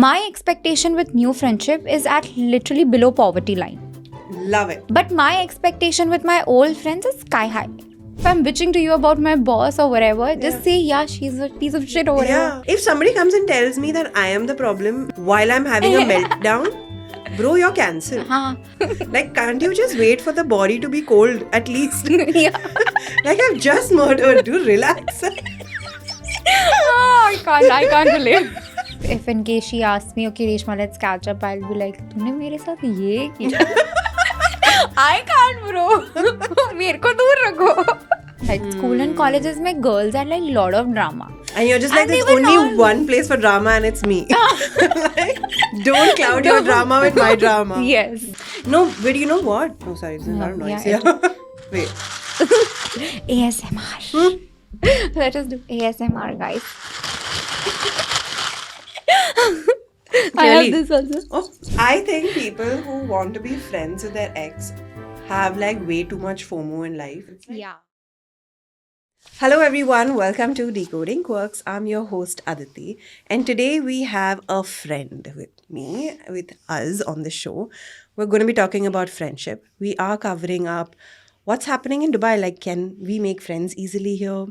My expectation with new friendship is at literally below poverty line. Love it. But my expectation with my old friends is sky high. If I'm bitching to you about my boss or whatever, just say, yeah, she's a piece of shit or whatever. Yeah. If somebody comes and tells me that I am the problem while I'm having a meltdown, bro, you're cancelled. Like, can't you just wait for the body to be cold at least? Yeah. Like, I've just murdered. Do relax. I can't relate. If in case she asks me, okay, Reshma, let's catch up, I'll be like, तूने मेरे साथ ये किया? I can't, bro. मेरे को दूर रखो. Like school and colleges में girls had like lot of drama. And you're just like, there's only one place for drama and it's me. Like, don't cloud your drama with my drama. Yes. No, but you know what? Oh, sorry, there's a lot of noise here. Wait. ASMR. Let us do ASMR, guys. I have this also. Oh, I think people who want to be friends with their ex have like way too much FOMO in life. Yeah. Hello everyone, welcome to Decoding Quirks. I'm your host Aditi, and today we have a friend with us on the show. We're going to be talking about friendship. We are covering up what's happening in Dubai. Like, can we make friends easily here?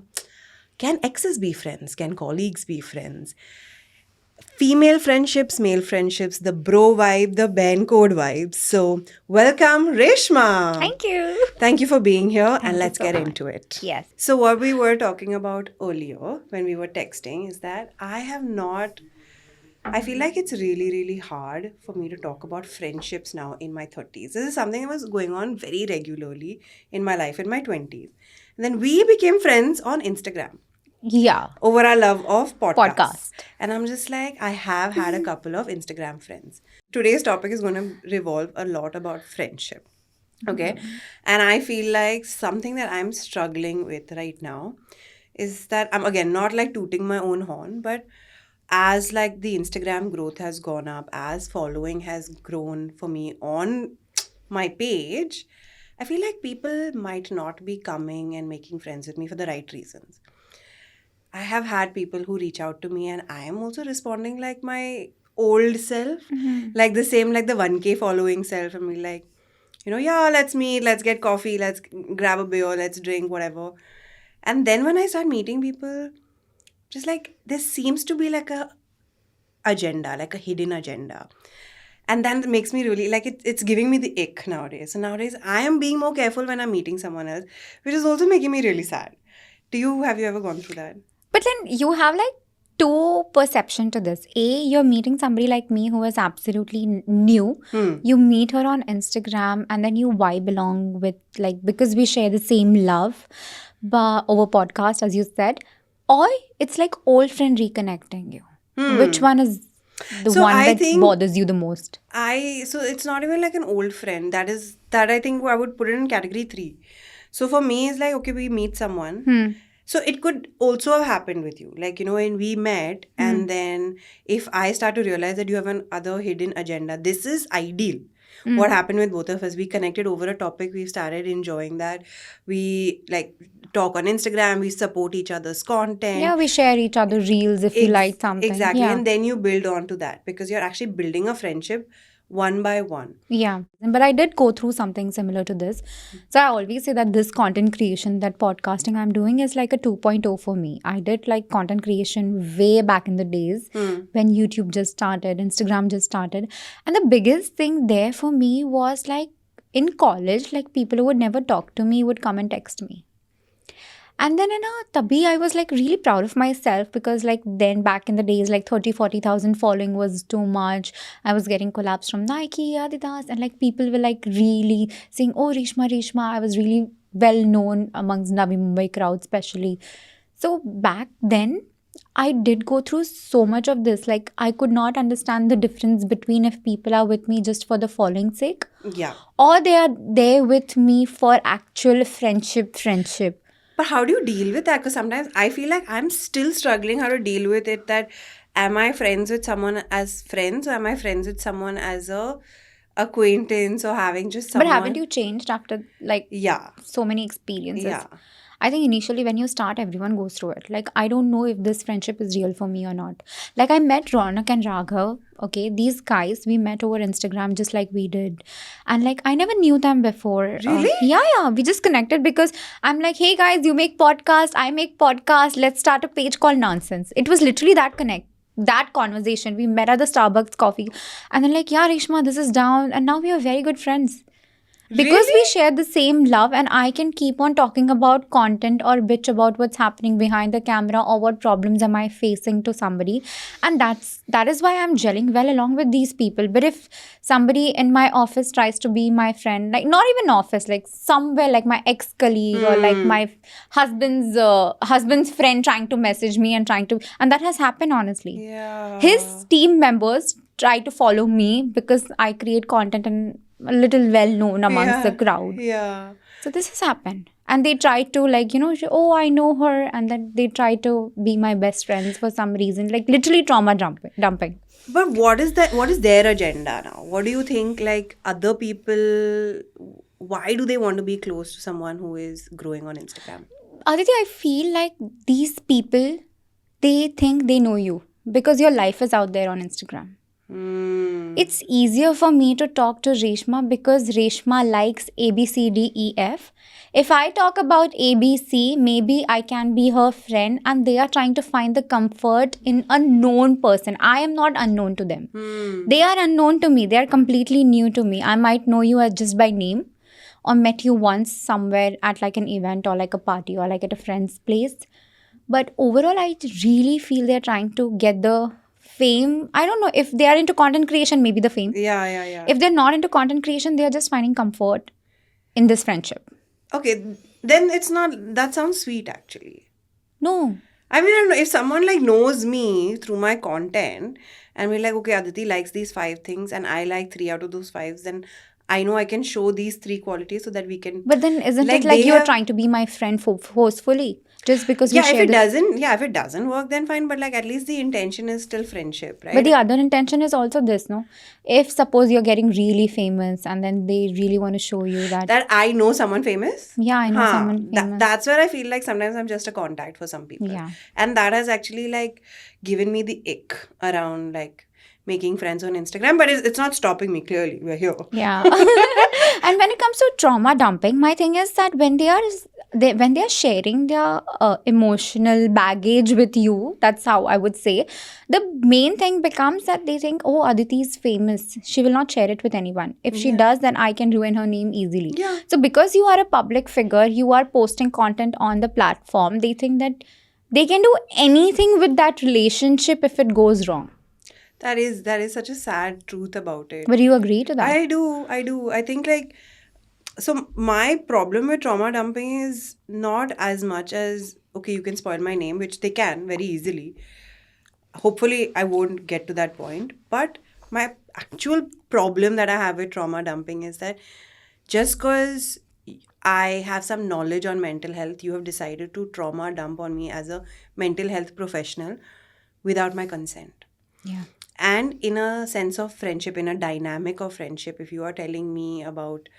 Can exes be friends? Can colleagues be friends? Female friendships, male friendships, the bro vibe, the band code vibes. So, welcome Reshma. Thank you. Thank you for being here, and let's so get much. into it. Yes. So what we were talking about earlier when we were texting is that I feel like it's really, really hard for me to talk about friendships now in my 30s. This is something that was going on very regularly in my life in my 20s. And then we became friends on Instagram. Yeah. Over our love of Podcast. And I'm just like, I have had a couple of Instagram friends. Today's topic is going to revolve a lot about friendship. Okay. And I feel like something that I'm struggling with right now is that I'm, again, not like tooting my own horn, but as like the Instagram growth has gone up, as following has grown for me on my page, I feel like people might not be coming and making friends with me for the right reasons. I have had people who reach out to me and I am also responding like my old self, like the same, like the 1K following self, and be like, you know, yeah, let's meet, let's get coffee, let's grab a beer, let's drink, whatever. And then when I start meeting people, just like, there seems to be like a agenda, like a hidden agenda. And then it makes me really, like, it's giving me the ick nowadays. So nowadays, I am being more careful when I'm meeting someone else, which is also making me really sad. Have you ever gone through that? But then you have like two perception to this. A, you're meeting somebody like me who is absolutely new. You meet her on Instagram and then you vibe along with, like, because we share the same love but over podcast, as you said. Or it's like old friend reconnecting you. Which one is the one that bothers you the most? So it's not even like an old friend. That I think I would put it in category 3. So for me, it's like, okay, we meet someone. So it could also have happened with you. Like, you know, when we met and then if I start to realize that you have an other hidden agenda, this is ideal. What happened with both of us, we connected over a topic, we started enjoying that. We like talk on Instagram, we support each other's content. Yeah, we share each other reels if you like something. Exactly. Yeah. And then you build on to that because you're actually building a friendship one by one. Yeah, but I did go through something similar to this. So I always say that this content creation, that podcasting I'm doing is like a 2.0 for me. I did like content creation way back in the days when YouTube just started, Instagram just started. And the biggest thing there for me was like in college, like people who would never talk to me would come and text me. And then in a tabhi, I was like really proud of myself because like then back in the days, like 30,000-40,000 following was too much. I was getting collabs from Nike, Adidas, and like people were like really saying, oh, Reshma. I was really well known amongst Navi Mumbai crowd especially. So back then, I did go through so much of this. Like I could not understand the difference between if people are with me just for the following sake. Yeah. Or they are there with me for actual friendship. But how do you deal with that? Because sometimes I feel like I'm still struggling how to deal with it. That am I friends with someone as friends or am I friends with someone as a acquaintance or having just someone? But haven't you changed after like Yeah. so many experiences? Yeah. I think initially when you start, everyone goes through it. Like, I don't know if this friendship is real for me or not. Like, I met Ronak and Raghav. Okay, these guys, we met over Instagram just like we did. And like, I never knew them before. Really? Yeah. We just connected because I'm like, hey guys, you make podcast, I make podcast. Let's start a page called Nonsense. It was literally that connect. That conversation. We met at the Starbucks coffee. And then like, yeah, Reshma, this is down. And now we are very good friends. Because we Really? share the same love, and I can keep on talking about content or bitch about what's happening behind the camera or what problems am I facing to somebody. And that is why I'm gelling well along with these people. But if somebody in my office tries to be my friend, like not even office, like somewhere like my ex-colleague or like my husband's friend trying to message me and and that has happened honestly. Yeah. His team members try to follow me because I create content and a little well known amongst the crowd. Yeah. So this has happened. And they try to like, oh, I know her. And then they try to be my best friends for some reason. Like literally trauma dumping. But what is that? What is their agenda now? What do you think? Like other people, why do they want to be close to someone who is growing on Instagram? Aditi, I feel like these people, they think they know you because your life is out there on Instagram. It's easier for me to talk to Reshma because Reshma likes A, B, C, D, E, F. If I talk about A, B, C, maybe I can be her friend and they are trying to find the comfort in a known person. I am not unknown to them. They are unknown to me. They are completely new to me. I might know you just by name or met you once somewhere at like an event or like a party or like at a friend's place. But overall, I really feel they're trying to get the fame. I don't know if they are into content creation, maybe the fame. Yeah. If they're not into content creation, they are just finding comfort in this friendship. Okay, then it's not, that sounds sweet actually. No. I mean, I don't know, if someone like knows me through my content and we're like, okay, Aditi likes these 5 things and I like 3 out of those 5s, then I know I can show these 3 qualities so that we can. But then isn't Like, it like they you're have- trying to be my friend forcefully? Just because we Yeah, if share it this. doesn't work, then fine. But like at least the intention is still friendship, right? But the other intention is also this, no? If suppose you're getting really famous and then they really want to show you that. That I know someone famous. Yeah, I know someone famous. That's where I feel like sometimes I'm just a contact for some people. Yeah. And that has actually like given me the ick around like making friends on Instagram. But it's not stopping me, clearly. We're here. Yeah. And when it comes to trauma dumping, my thing is that when they are sharing their emotional baggage with you, that's how I would say, the main thing becomes that they think, oh, Aditi is famous. She will not share it with anyone. If she does, then I can ruin her name easily. Yeah. So because you are a public figure, you are posting content on the platform, they think that they can do anything with that relationship if it goes wrong. That is such a sad truth about it. But you agree to that? I do. I think like, so my problem with trauma dumping is not as much as, okay, you can spoil my name, which they can very easily. Hopefully, I won't get to that point. But my actual problem that I have with trauma dumping is that just because I have some knowledge on mental health, you have decided to trauma dump on me as a mental health professional without my consent. Yeah. And in a sense of friendship, in a dynamic of friendship, if you are telling me about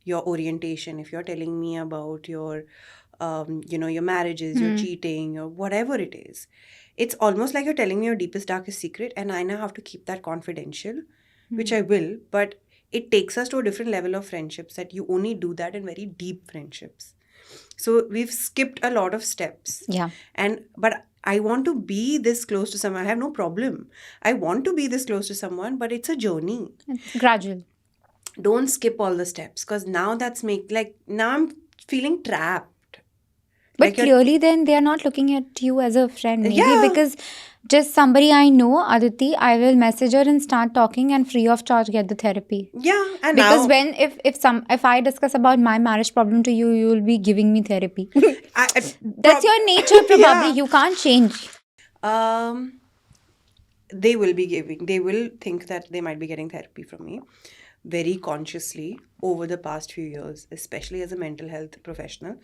your orientation, if you're telling me about your, your marriages, your cheating, or whatever it is, it's almost like you're telling me your deepest, darkest secret, and I now have to keep that confidential, which I will, but it takes us to a different level of friendships that you only do that in very deep friendships. So we've skipped a lot of steps. Yeah. But I want to be this close to someone. I have no problem. I want to be this close to someone, but it's a journey. It's gradual. Don't skip all the steps, because now now I'm feeling trapped. But Like you're- clearly then they are not looking at you as a friend. Maybe Yeah. because just somebody I know, Aditi, I will message her and start talking and free of charge get the therapy. Yeah, and Because now if I discuss about my marriage problem to you, you will be giving me therapy. That's your nature probably. Yeah. You can't change. They will think that they might be getting therapy from me very consciously over the past few years, especially as a mental health professional.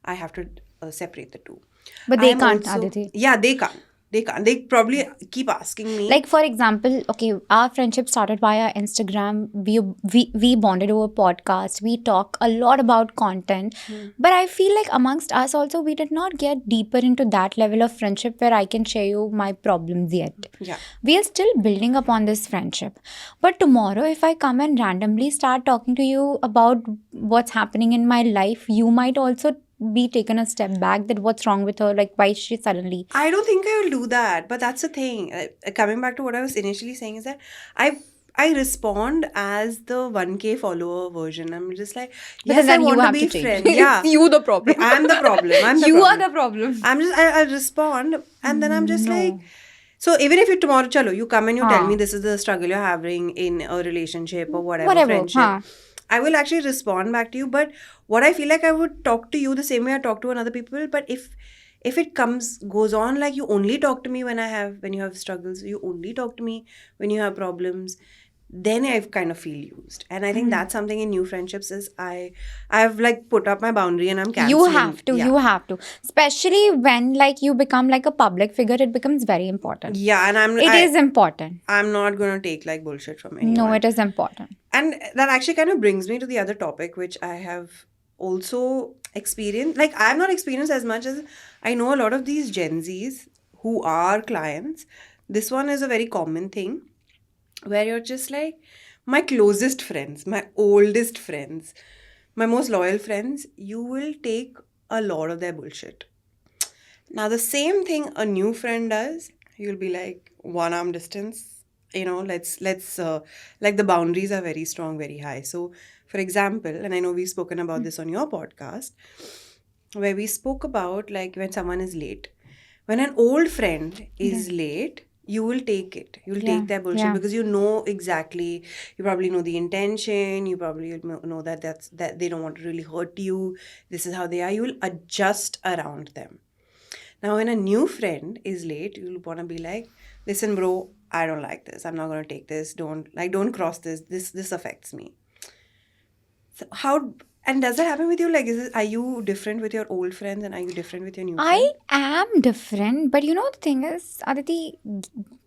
I have to separate the two. But they I'm can't, also- Aditi. Yeah, they can't. They can't. They probably keep asking me. Like, for example, okay, our friendship started via Instagram. We bonded over podcast. We talk a lot about content. But I feel like amongst us also, we did not get deeper into that level of friendship where I can share you my problems yet. Yeah. We are still building upon this friendship. But tomorrow, if I come and randomly start talking to you about what's happening in my life, you might also be taken a step back, that what's wrong with her, like why is she suddenly. I don't think I will do that, but that's the thing. Coming back to what I was initially saying is that I respond as the 1K follower version. I'm just like, But yes, I then you want to have be to change. friends. Yeah, It's you the problem. I'm the problem. I'm the You problem. are the problem. I'm just I'll respond, and then I'm just No. like, so even if you tomorrow, chalo, you come and you tell Haan. me this is the struggle you're having in a relationship or whatever friendship. Haan. I will actually respond back to you, but what I feel like I would talk to you the same way I talk to another people. But if it goes on like you only talk to me when you have struggles, you only talk to me when you have problems, then I kind of feel used. And I think that's something in new friendships is I've like put up my boundary and I'm canceling. You have to. Especially when like you become like a public figure, it becomes very important. Yeah, and It is important. I'm not gonna take like bullshit from anyone. No, it is important. And that actually kind of brings me to the other topic, which I have also experienced. Like, I've not experienced as much as I know a lot of these Gen Zs who are clients. This one is a very common thing where you're just like, my closest friends, my oldest friends, my most loyal friends, you will take a lot of their bullshit. Now, the same thing a new friend does, you'll be like, one arm distance. You know, let's like the boundaries are very strong, very high. So, for example, and I know we've spoken about this on your podcast, where we spoke about like when someone is late. When an old friend is late, you will take it. You'll take their bullshit because you know exactly. You probably know the intention. You probably know that they don't want to really hurt you. This is how they are. You will adjust around them. Now, when a new friend is late, you'll want to be like, listen, bro, I don't like this. I'm not going to take this. Don't cross this. This affects me. So and does that happen with you? Like, are you different with your old friends and are you different with your new friends? I am different, but you know the thing is, Aditi,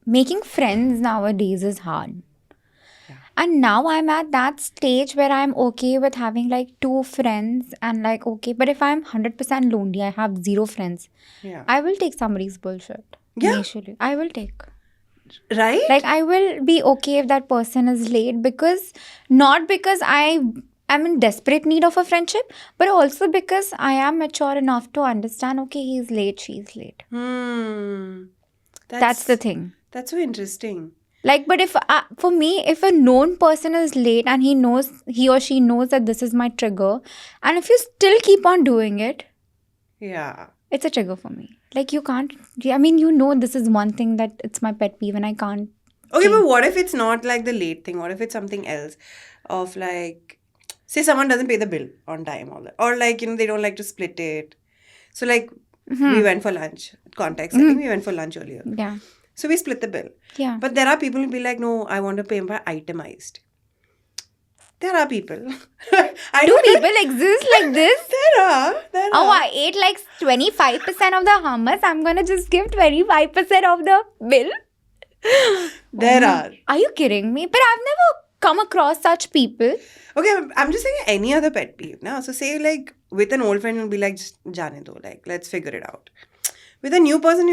making friends nowadays is hard. Yeah. And now I'm at that stage where I'm okay with having like 2 friends and like, okay, but if I'm 100% lonely, I have 0 friends, Yeah. I will take somebody's bullshit. Yeah. Initially. I will take. Right? Like, I will be okay if that person is late not because I'm in desperate need of a friendship, but also because I am mature enough to understand, okay, he's late, she's late. That's the thing. That's so interesting. Like, but if for me, if a known person is late and he or she knows that this is my trigger, and if you still keep on doing it, yeah, it's a trigger for me. Like, you can't. I mean, you know, this is one thing that it's my pet peeve, and I can't. Okay, but what if it's not like the late thing? What if it's something else? Of like, say someone doesn't pay the bill on time, or like, you know, they don't like to split it. So like, we went for lunch. Context. I think we went for lunch earlier. Yeah. So we split the bill. Yeah. But there are people who be like, no, I want to pay by itemized. There are people. Do people exist like this? There are. Oh, I ate like 25% of the hummus. I'm going to just give 25% of the bill. There are. Are you kidding me? But I've never come across such people. Okay, I'm just saying any other pet peeve now. So say like with an old friend, you'll be like, just jaane do, like let's figure it out. With a new person,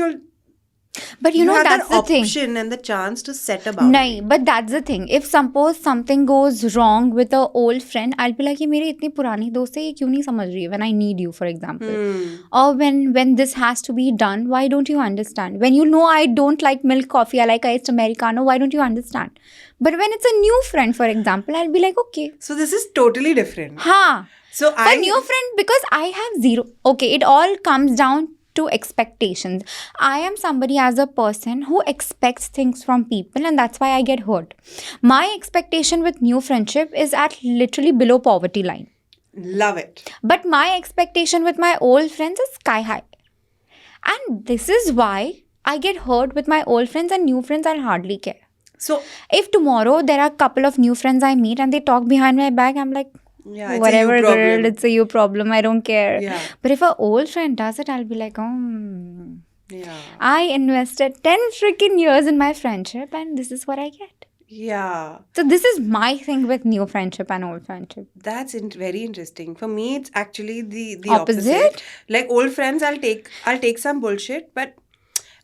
But you know, have that's that the thing. option and the chance to set a boundary. No, but that's the thing. If suppose something goes wrong with an old friend, I'll be like, ये मेरी इतनी पुरानी दोस्त है, ये क्यों नहीं समझ रही है when I need you, for example. Or when this has to be done, why don't you understand? When you know I don't like milk coffee, I like iced Americano, why don't you understand? But when it's a new friend, for example, I'll be like, okay. So this is totally different. Ha. So For new friend, because I have 0. Okay, it all comes down to expectations. I am somebody as a person who expects things from people, and that's why I get hurt. My expectation with new friendship is at literally below poverty line. Love it. But my expectation with my old friends is sky high. And this is why I get hurt with my old friends, and new friends I'll hardly care. So if tomorrow there are a couple of new friends I meet and they talk behind my back, I'm like, yeah, whatever, it's a you problem. girl, it's a you problem. I don't care. Yeah. But if an old friend does it, I'll be like, oh. Yeah. I invested 10 freaking years in my friendship, and this is what I get. Yeah. So this is my thing with new friendship and old friendship. That's very interesting. For me, it's actually the Opposite? opposite. Like old friends, I'll take some bullshit, but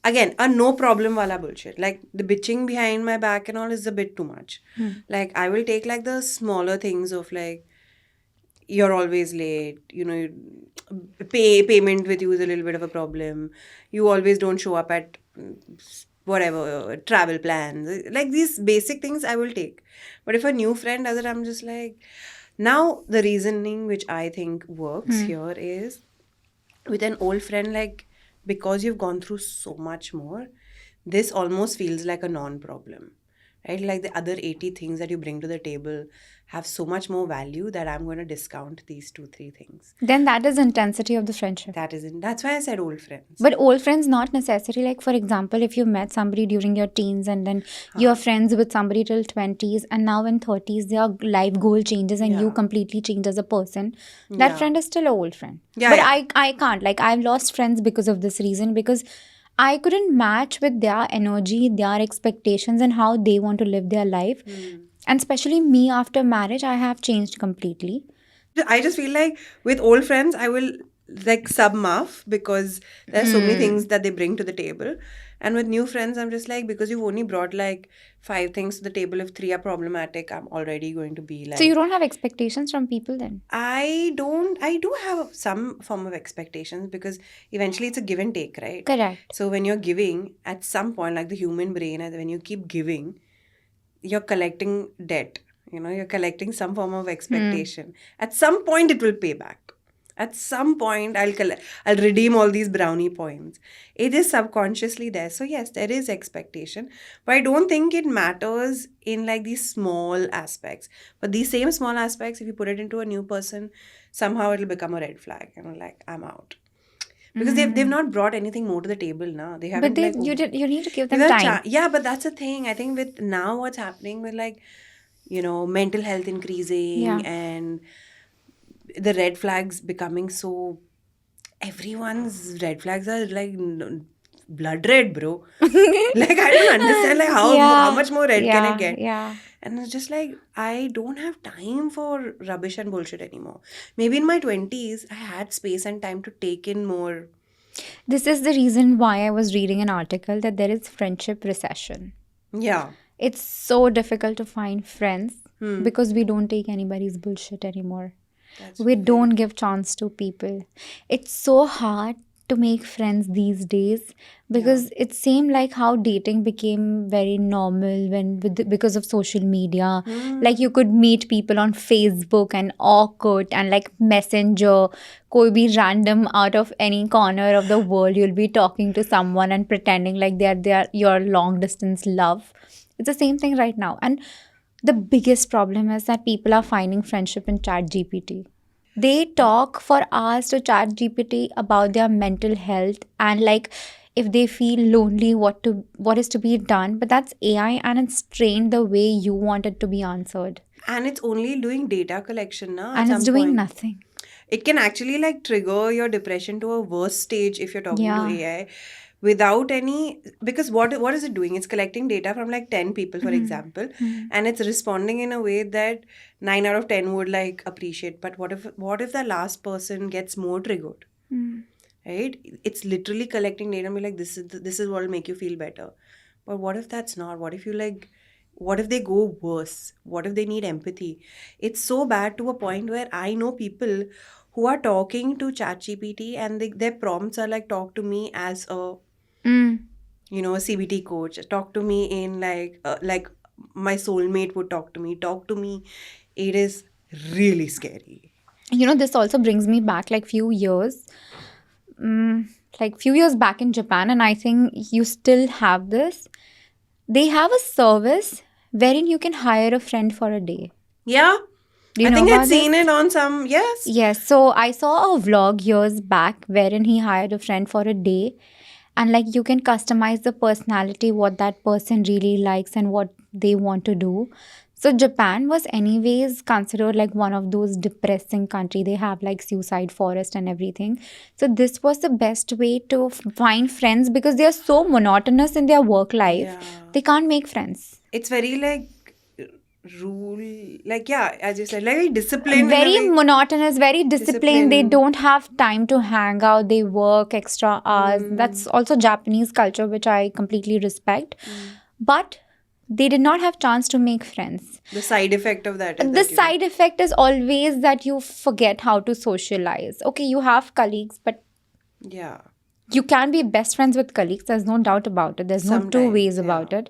again, a no problem wala bullshit. Like the bitching behind my back and all is a bit too much. Like I will take like the smaller things of like you're always late, payment with you is a little bit of a problem. You always don't show up at whatever travel plans. Like these basic things I will take. But if a new friend does it, I'm just like, now the reasoning which I think works here is with an old friend, like because you've gone through so much more, this almost feels like a non-problem. Right? Like the other 80 things that you bring to the table have so much more value that I'm going to discount these 2-3 things. Then that is intensity of the friendship. That's why I said old friends. But old friends not necessary. Like for example, if you met somebody during your teens and then you're friends with somebody till 20s and now in 30s their life goal changes and you Yeah. completely change as a person, that Yeah. friend is still an old friend. Yeah, But yeah. I can't. Like I've lost friends because of this reason, because I couldn't match with their energy, their expectations and how they want to live their life. And especially me after marriage, I have changed completely. I just feel like with old friends, I will like sub-muff because there are so many things that they bring to the table. And with new friends, I'm just like, because you've only brought like 5 things to the table, if 3 are problematic, I'm already going to be like. So you don't have expectations from people then? I do have some form of expectations because eventually it's a give and take, right? Correct. So when you're giving, at some point, like the human brain, and when you keep giving, you're collecting debt. You're collecting some form of expectation. At some point, it will pay back. At some point, I'll redeem all these brownie points. It is subconsciously there. So yes, there is expectation, but I don't think it matters in like these small aspects. But these same small aspects, if you put it into a new person, somehow it'll become a red flag. Like I'm out. Because they've not brought anything more to the table now. They haven't But like you need to give them give them time. yeah, but that's the thing. I think with now what's happening with like mental health increasing Yeah. and the red flags becoming so everyone's red flags are like blood red, bro. Like I don't understand like how much more red can it get? Yeah. And it's just like I don't have time for rubbish and bullshit anymore. Maybe in my 20s I had space and time to take in more. This is the reason why I was reading an article that there is friendship recession. Yeah. It's so difficult to find friends because we don't take anybody's bullshit anymore. We don't give chance to people. It's so hard to make friends these days because it seemed like how dating became very normal because of social media. Like you could meet people on Facebook and Orkut and like Messenger. Koi bhi random out of any corner of the world, you'll be talking to someone and pretending like they're your long distance love. It's the same thing right now. And the biggest problem is that people are finding friendship in ChatGPT. They talk for hours to ChatGPT about their mental health and like if they feel lonely, what is to be done. But that's AI and it's trained the way you want it to be answered. And it's only doing data collection now. And it's doing nothing. It can actually like trigger your depression to a worse stage if you're talking Yeah. to AI without any, because what is it doing? It's collecting data from like 10 people, for example, and it's responding in a way that 9 out of 10 would like appreciate. But what if the last person gets more triggered? Right? It's literally collecting data and be like, this is what will make you feel better. But what if that's not? What if they go worse? What if they need empathy? It's so bad to a point where I know people who are talking to ChatGPT and their prompts are like, talk to me as a a CBT coach. Talk to me in like my soulmate would talk to me. It is really scary. This also brings me back like few years back in Japan, and I think you still have this. They have a service wherein you can hire a friend for a day. Yeah. Do you I know think about I'd seen this? it on some, yes. Yes. So I saw a vlog years back wherein he hired a friend for a day. And like you can customize the personality, what that person really likes and what they want to do. So Japan was anyways considered like one of those depressing country. They have like suicide forest and everything. So this was the best way to find friends because they are so monotonous in their work life. Yeah. They can't make friends. It's very like rule, like, yeah, as you said, like very disciplined. in a Very way. monotonous, very disciplined. They Disciplined. don't have time to hang out. They work extra hours. That's also Japanese culture, which I completely respect. But they did not have chance to make friends. The side effect of that is The that you side effect is always that you forget how to socialize. Okay, you have colleagues, but yeah. you can be best friends with colleagues. There's no doubt about it. There's no two Sometimes, ways yeah. about it.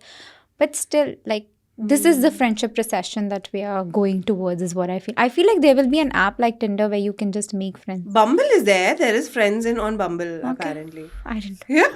But still, like, this is the friendship recession that we are going towards, is what I feel. I feel like there will be an app like Tinder where you can just make friends. Bumble is there. There is friends on Bumble, apparently. I didn't. Yeah.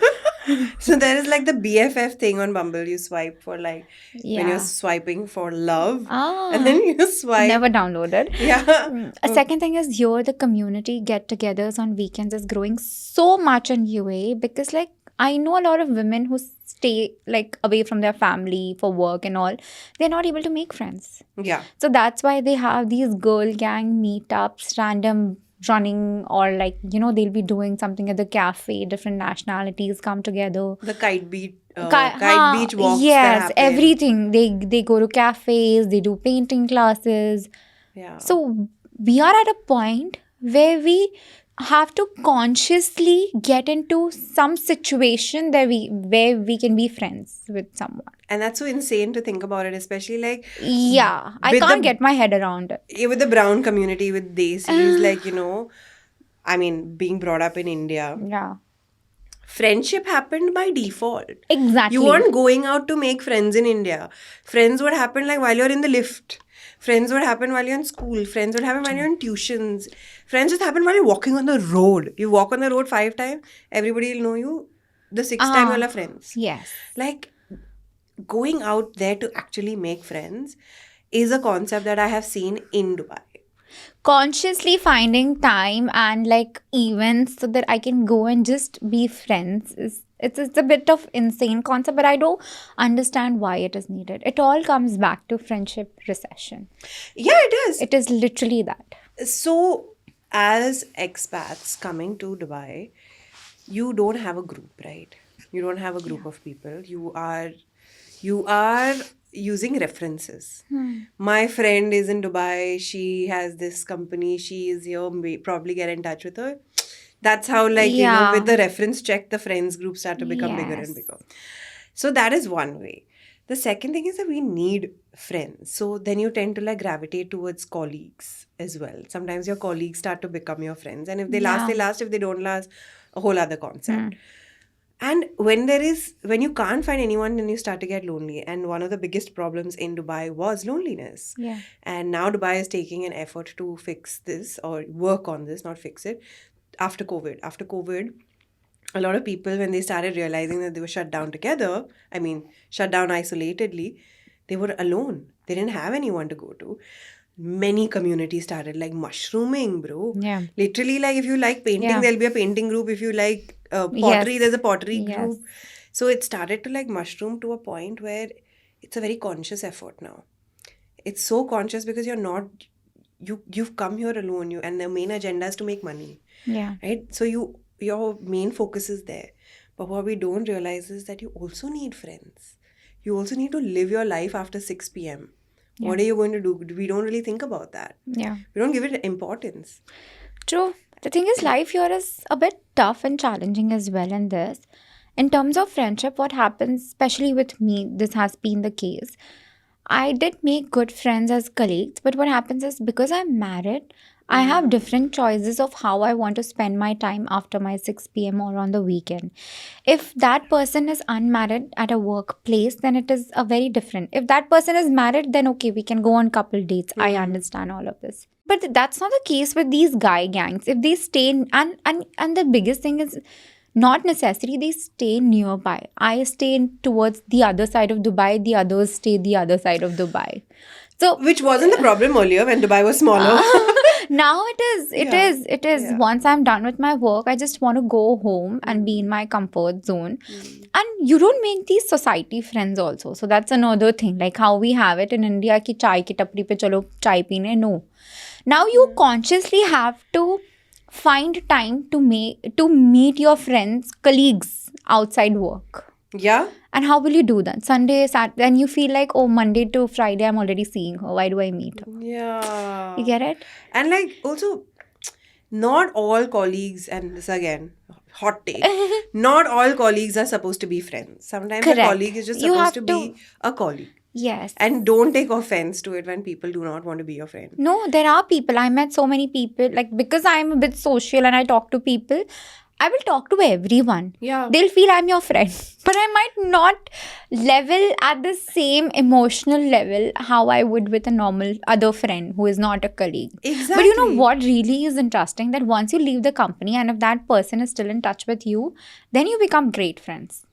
So there is like the BFF thing on Bumble. You swipe for like when Yeah. you're swiping for love, Ah. and then you swipe. Never downloaded. Yeah. A second thing is here the community get-togethers on weekends is growing so much in UAE because like I know a lot of women who stay like away from their family for work and all. They're not able to make friends. Yeah. So that's why they have these girl gang meetups, random running, or like, you know, they'll be doing something at the cafe, different nationalities come together. The kite beach Haa, beach walks. yes, that happen. everything. They go to cafes, they do painting classes. Yeah. So we are at a point where we have to consciously get into some situation that where we can be friends with someone. And that's so insane to think about it, especially like Yeah, I With can't the- get my head around it. with the brown community, with Desis, like, you know, I mean, being brought up in India, Yeah, friendship happened by default. exactly. You weren't going out to make friends in India. Friends would happen like while you're in the lift. Friends would happen while you're in school. Friends would happen while you're in tuitions. Friends just happen while you're walking on the road. You walk on the road 5 times, everybody will know you. The 6th time you'll have friends. Yes. Like, going out there to actually make friends is a concept that I have seen in Dubai. Consciously finding time and like events so that I can go and just be friends is it's a bit of insane concept, but I don't understand why it is needed. It all comes back to friendship recession. Yeah, it is. It is literally that. So, as expats coming to Dubai, you don't have a group, right? You don't have a group of people. You are using references. My friend is in Dubai. She has this company. She is here. Probably get in touch with her. That's how, like, you know, Yeah. with the reference check, the friends group start to become bigger and Yes. bigger. So that is one way. The second thing is that we need friends. So then you tend to like gravitate towards colleagues as well. Sometimes your colleagues start to become your friends. And if they last, Yeah. they last. If they don't last, a whole other concept. And when you can't find anyone, then you start to get lonely. And one of the biggest problems in Dubai was loneliness. Yeah. And now Dubai is taking an effort to fix this or work on this, not fix it, after COVID. After COVID, a lot of people, when they started realizing that they were shut down together, I mean, shut down isolatedly, they were alone. They didn't have anyone to go to. Many communities started like mushrooming, bro. Yeah. Literally, like if you like painting, Yeah. there'll be a painting group. If you like pottery, Yes. there's a pottery Yes. group. So it started to like mushroom to a point where it's a very conscious effort now. It's so conscious because you're not, you've come here alone, and the main agenda is to make money, Yeah. right? So your main focus is there. But what we don't realize is that you also need friends. You also need to live your life after 6 p.m. What are you going to do? We don't really think about that. Yeah. We don't give it importance. True. The thing is, life here is a bit tough and challenging as well in this. In terms of friendship, what happens, especially with me, this has been the case. I did make good friends as colleagues, but what happens is because I'm married, I have different choices of how I want to spend my time after my 6 p.m. or on the weekend. If that person is unmarried at a workplace, then it is a very different. If that person is married, then okay, we can go on couple dates. I understand all of this. But that's not the case with these guy gangs. If they stay, and the biggest thing is, not necessary they stay nearby. I stay towards the other side of Dubai, the others stay the other side of Dubai. So Which wasn't the problem earlier when Dubai was smaller. Now it is. Yeah. Once I'm done with my work, I just want to go home and be in my comfort zone. And you don't make these society friends also. So that's another thing. Like how we have it in India, ki chai ki tapri pe chalo chai peene. No. Now you consciously have to find time to meet your friends, colleagues outside work. Yeah. And how will you do that? Sunday, Saturday, and you feel like, oh, Monday to Friday, I'm already seeing her. Why do I meet her? Yeah. You get it? And like also, not all colleagues, and this again, hot take, not all colleagues are supposed to be friends. Sometimes a Correct. colleague is just You supposed have to be a colleague. Yes. And don't take offense to it when people do not want to be your friend. No, there are people. I met so many people. Like, because I'm a bit social and I talk to people, I will talk to everyone. Yeah. They'll feel I'm your friend. But I might not level at the same emotional level how I would with a normal other friend who is not a colleague. Exactly. But you know what really is interesting? That once you leave the company and if that person is still in touch with you, then you become great friends.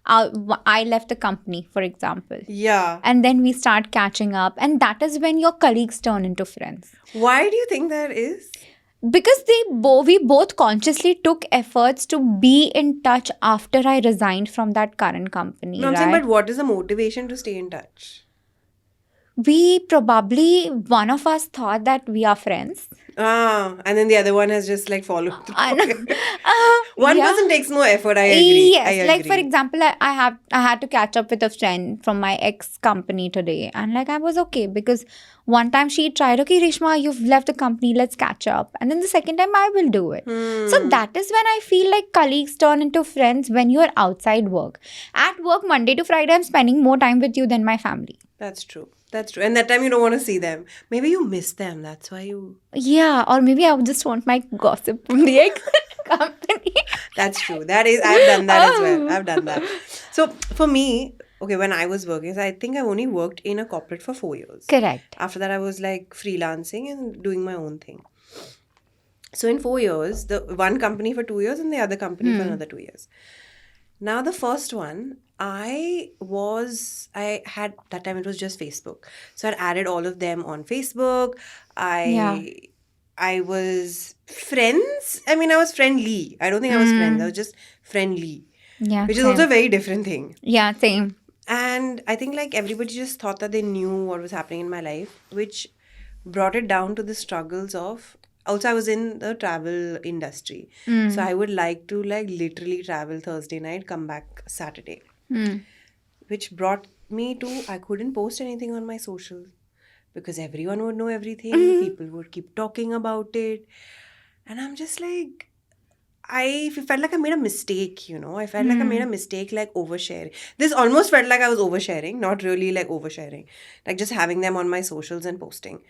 I left the company, for example. Yeah. And then we start catching up. And that is when your colleagues turn into friends. Why do you think that is? Because we both consciously took efforts to be in touch after I resigned from that current company. No, I'm right? saying, but what is the motivation to stay in touch? We probably, one of us thought that we are friends. And then the other one has just like followed through. And, One yeah. person takes more effort, I agree. Yes, I agree. like for example, I had to catch up with a friend from my ex company today, and like I was okay because one time she tried, okay, Reshma, you've left the company, let's catch up, and then the second time I will do it. So that is when I feel like colleagues turn into friends when you are outside work. At work, Monday to Friday, I'm spending more time with you than my family. That's true. That's true. And that time you don't want to see them. Maybe you miss them. That's why you... Yeah, or maybe I would just want my gossip from the ex company. That's true. That is, I've done that as well. I've done that. So for me, okay, when I was working, so I think I've only worked in a corporate for 4 years. Correct. After that, I was like freelancing and doing my own thing. So in 4 years, the one company for 2 years and the other company for another 2 years. Now the first one, I had, that time it was just Facebook. So I'd added all of them on Facebook. I was friends. I mean, I was friendly. I don't think I was friends. I was just friendly. Yeah. Which is same. also a very different thing. Yeah, same. And I think like everybody just thought that they knew what was happening in my life, which brought it down to the struggles of... Also, I was in the travel industry. So I would like to like literally travel Thursday night, come back Saturday. Which brought me to, I couldn't post anything on my socials because everyone would know everything. People would keep talking about it. And I'm just like, I felt like I made a mistake, you know. I felt like I made a mistake like oversharing. This almost felt like I was oversharing, not really like oversharing. Like just having them on my socials and posting.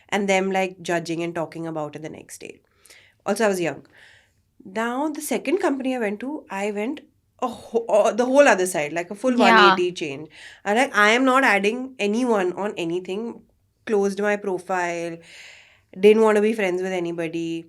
And them like judging and talking about it the next day. Also, I was young. Now, the second company I went to, I went the whole other side, like a full 180 change. And like, I am not adding anyone on anything. Closed my profile. Didn't want to be friends with anybody.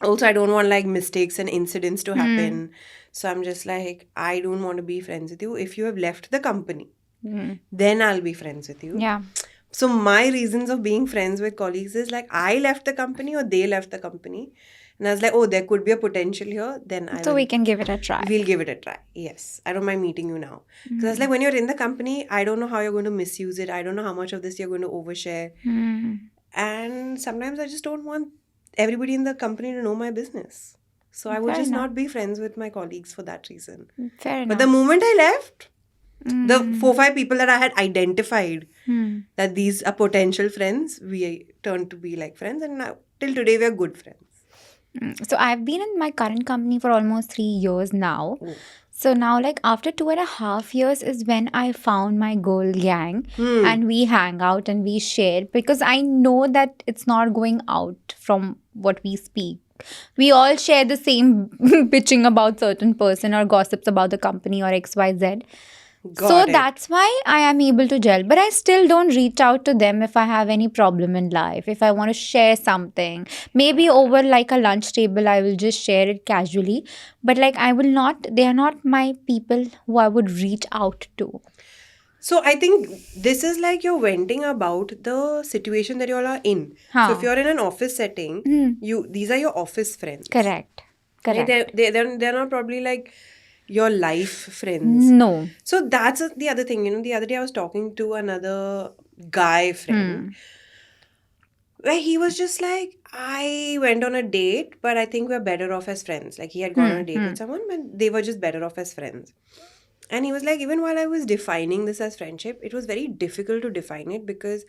Also, I don't want like mistakes and incidents to happen. So I'm just like, I don't want to be friends with you. If you have left the company, then I'll be friends with you. Yeah. So my reasons of being friends with colleagues is like I left the company or they left the company. And I was like, oh, there could be a potential here. Then we can give it a try. We'll give it a try. Yes. I don't mind meeting you now. Because I was like, when you're in the company, I don't know how you're going to misuse it. I don't know how much of this you're going to overshare. And sometimes I just don't want everybody in the company to know my business. So I would just not be friends with my colleagues for that reason. Fair enough. But the moment I left, the 4-5 people that I had identified that these are potential friends, we turned to be like friends. And now, till today, we are good friends. So I've been in my current company for almost 3 years now. So now like after 2.5 years is when I found my girl gang and we hang out and we share because I know that it's not going out from what we speak. We all share the same bitching about certain person or gossips about the company or XYZ. That's why I am able to gel. But I still don't reach out to them if I have any problem in life. If I want to share something, maybe over like a lunch table, I will just share it casually. But like I will not, they are not my people who I would reach out to. So I think this is like you're venting about the situation that you all are in. So if Huh. you're in an office setting, these are your office friends. Correct. Right? Correct. They're not probably like your life friends. No. So that's the other thing. The other day I was talking to another guy friend where he was just like, I went on a date, but I think we're better off as friends. Like he had gone on a date with someone, but they were just better off as friends. And he was like, even while I was defining this as friendship, it was very difficult to define it because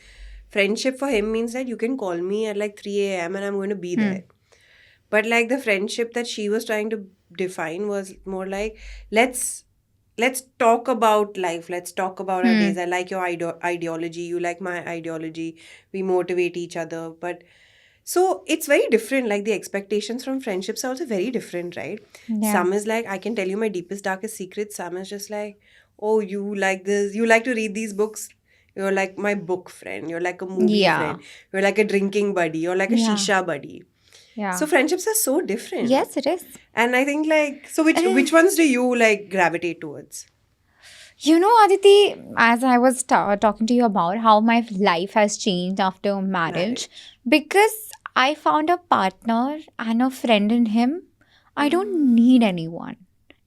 friendship for him means that you can call me at like 3 a.m. and I'm going to be there. But like the friendship that she was trying to define was more like, let's talk about life. Let's talk about our days. I like your ideology. You like my ideology. We motivate each other. But so it's very different. Like the expectations from friendships are also very different, right? Yeah. Some is like, I can tell you my deepest, darkest secrets. Some is just like, oh, you like this. You like to read these books. You're like my book friend. You're like a movie Yeah. friend. You're like a drinking buddy. You're like a Yeah. shisha buddy. Yeah. So friendships are so different. Yes, it is. And I think like, so which ones do you like gravitate towards? You know, Aditi, as I was talking to you about how my life has changed after marriage, because I found a partner and a friend in him, I don't need anyone.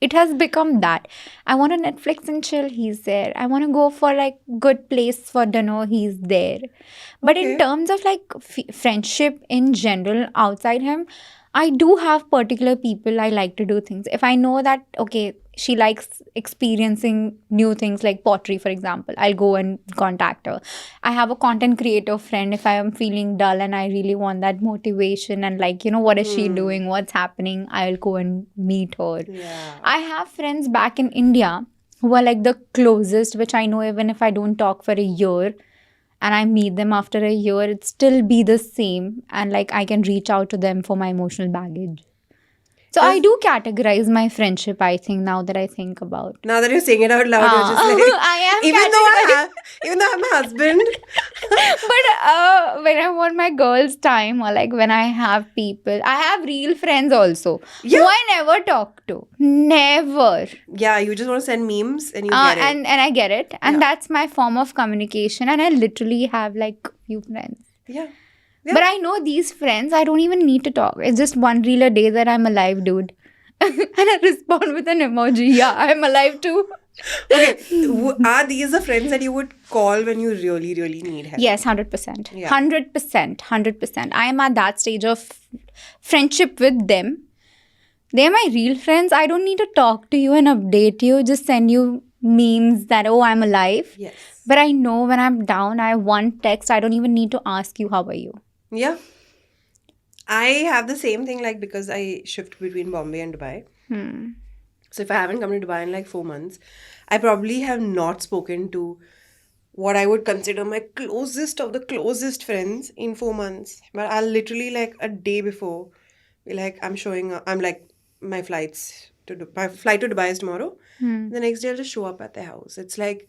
It has become that. I want to Netflix and chill, he's there. I want to go for like good place for dinner, he's there. But in terms of like friendship in general outside him, I do have particular people I like to do things. If I know that, okay, she likes experiencing new things like pottery, for example, I'll go and contact her. I have a content creator friend. If I am feeling dull and I really want that motivation and like, what is she doing? What's happening? I'll go and meet her. Yeah. I have friends back in India who are like the closest, which I know even if I don't talk for a year, and I meet them after a year, it still be the same. And like I can reach out to them for my emotional baggage. So I do categorize my friendship, I think, now that I think about. Now that you're saying it out loud, you're just like, I am even though I'm a husband. But when I want my girls' time or like when I have people, I have real friends also who I never talk to. Never. Yeah, you just want to send memes and you get it. And I get it. And that's my form of communication. And I literally have like few friends. Yeah. But I know these friends, I don't even need to talk. It's just one reel a day that I'm alive, dude. And I respond with an emoji. Yeah, I'm alive too. Okay. Are these the friends that you would call when you really, really need help? Yes, 100%. Yeah. 100%. I am at that stage of friendship with them. They're my real friends. I don't need to talk to you and update you. Just send you memes that, oh, I'm alive. Yes. But I know when I'm down, I have one text. I don't even need to ask you, how are you? Yeah. I have the same thing, like, because I shift between Bombay and Dubai. So if I haven't come to Dubai in like 4 months, I probably have not spoken to what I would consider my closest of the closest friends in 4 months. But I'll literally like a day before be like, I'm like, my flight to Dubai is tomorrow. The next day I'll just show up at their house. It's like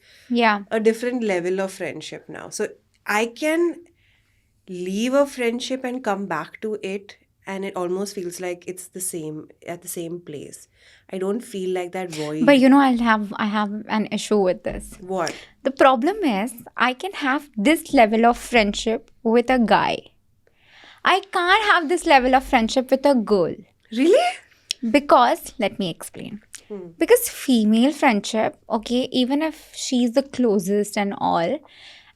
a different level of friendship now. So I can leave a friendship and come back to it, and it almost feels like it's the same at the same place. I don't feel like that void. But I have an issue with this. What? The problem is I can have this level of friendship with a guy. I can't have this level of friendship with a girl. Really? Because, let me explain. Because female friendship, okay, even if she's the closest and all,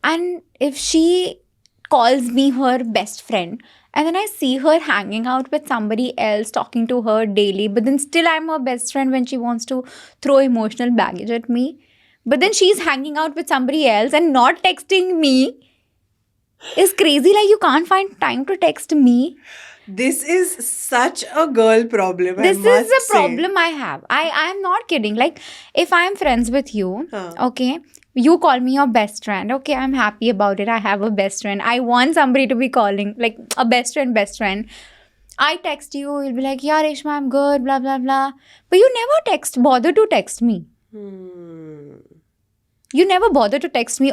and if she calls me her best friend, and then I see her hanging out with somebody else, talking to her daily, but then still I'm her best friend when she wants to throw emotional baggage at me. But then she's hanging out with somebody else and not texting me. Is crazy. Like, you can't find time to text me. This is such a girl problem. This is a problem I have. I'm not kidding. Like, if I'm friends with you, okay, you call me your best friend. Okay, I'm happy about it. I have a best friend. I want somebody to be calling, like, a best friend. I text you, you'll be like, yeah, Reshma, I'm good, blah, blah, blah. But you never bother to text me. You never bother to text me,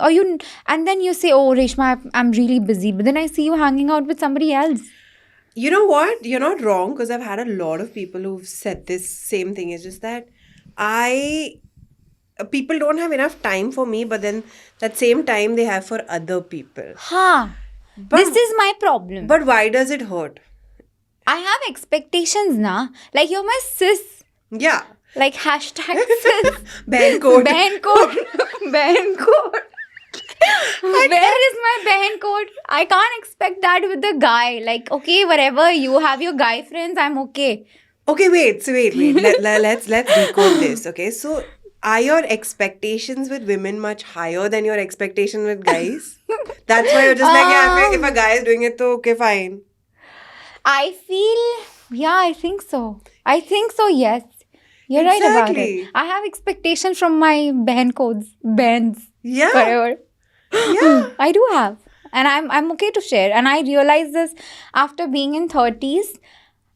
and then you say, oh, Reshma, I'm really busy. But then I see you hanging out with somebody else. You know what? You're not wrong, because I've had a lot of people who've said this same thing. It's just that I people don't have enough time for me, but then that same time they have for other people. This is my problem. But why does it hurt? I have expectations, na. Like, you're my sis. Yeah. Like, hashtag sis. Ban code. Ban code. Ban code. Where is my ban code? I can't expect that with the guy. Like, okay, whatever, you have your guy friends, I'm okay. Okay, wait. Let's decode this. Okay, so are your expectations with women much higher than your expectation with guys? That's why you're just like, yeah, if a guy is doing it, so okay, fine. I feel, yeah, I think so. Yes. You're right about it. I have expectations from my band codes, bands, Yeah. whatever. Yeah. I do have. And I'm okay to share. And I realized this after being in 30s,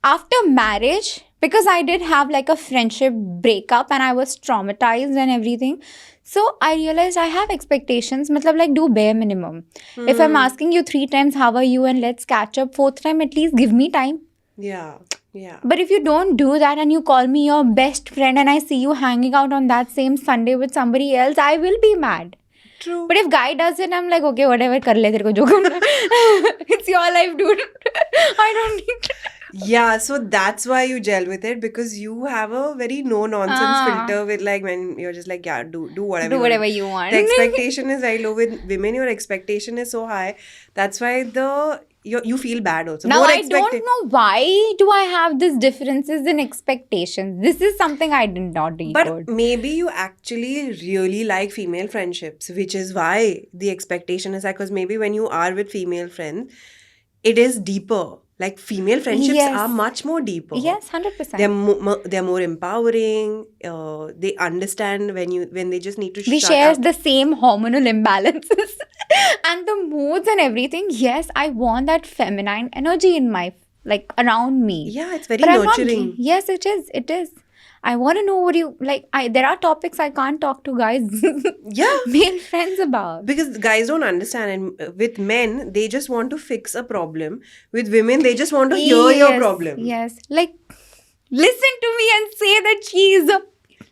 after marriage, because I did have like a friendship breakup and I was traumatized and everything. So I realized I have expectations, matlab like do bare minimum. If I'm asking you 3 times, how are you, and let's catch up, 4th time, at least give me time. Yeah. Yeah. But if you don't do that and you call me your best friend and I see you hanging out on that same Sunday with somebody else, I will be mad. True. But if guy does it, I'm like, okay, whatever, kar le, tere ko jo karna. It's your life, dude. I don't need. Yeah, so that's why you gel with it, because you have a very no-nonsense filter with like when you're just like, yeah, do whatever. Do whatever you want. The expectation is very low. With women, your expectation is so high. That's why you feel bad also. Now, I don't know why do I have these differences in expectations. This is something I did not decode. But maybe you actually really like female friendships, which is why the expectation is like, because maybe when you are with female friends, it is deeper. Like female friendships are much more deeper. Yes, 100%. They're more empowering. They understand when they just need to we shut share up. the same hormonal imbalances and the moods and everything. Yes, I want that feminine energy in my, like, around me. Yeah, it's very But I'm nurturing. Yes, it is. I want to know what you like. There are topics I can't talk to guys, Yeah. male friends about. Because guys don't understand, and with men, they just want to fix a problem. With women, they just want to hear your problem. Yes, like, listen to me and say that she is a.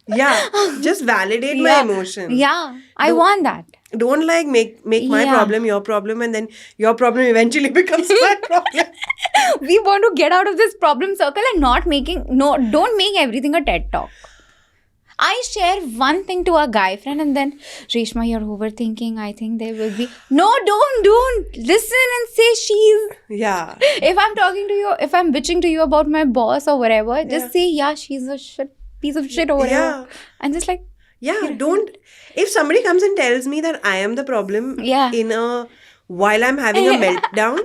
Yeah, just validate my emotion. Yeah, I want that. Don't like make my problem your problem, and then your problem eventually becomes my problem. We want to get out of this problem circle and don't make everything a TED talk. I share one thing to a guy friend and then, Reshma, you're overthinking. I think there will be... No, don't. Listen and say she's... Yeah. If I'm talking to you, if I'm bitching to you about my boss or whatever, just say, yeah, she's a piece of shit or whatever. Yeah. And just like... Yeah, don't... If somebody comes and tells me that I am the problem while I'm having a meltdown,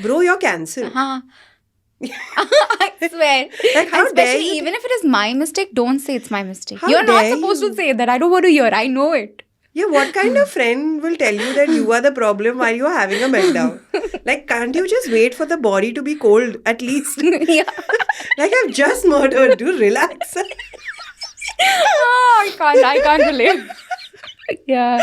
bro, you're cancelled. I swear. Like, how dare you? Even if it is my mistake, don't say it's my mistake. You're not supposed to say that. I don't want to hear. I know it. Yeah, what kind of friend will tell you that you are the problem while you're having a meltdown? Like, can't you just wait for the body to be cold at least? Yeah. Like, I've just murdered. Do relax. I can't relate. Yeah.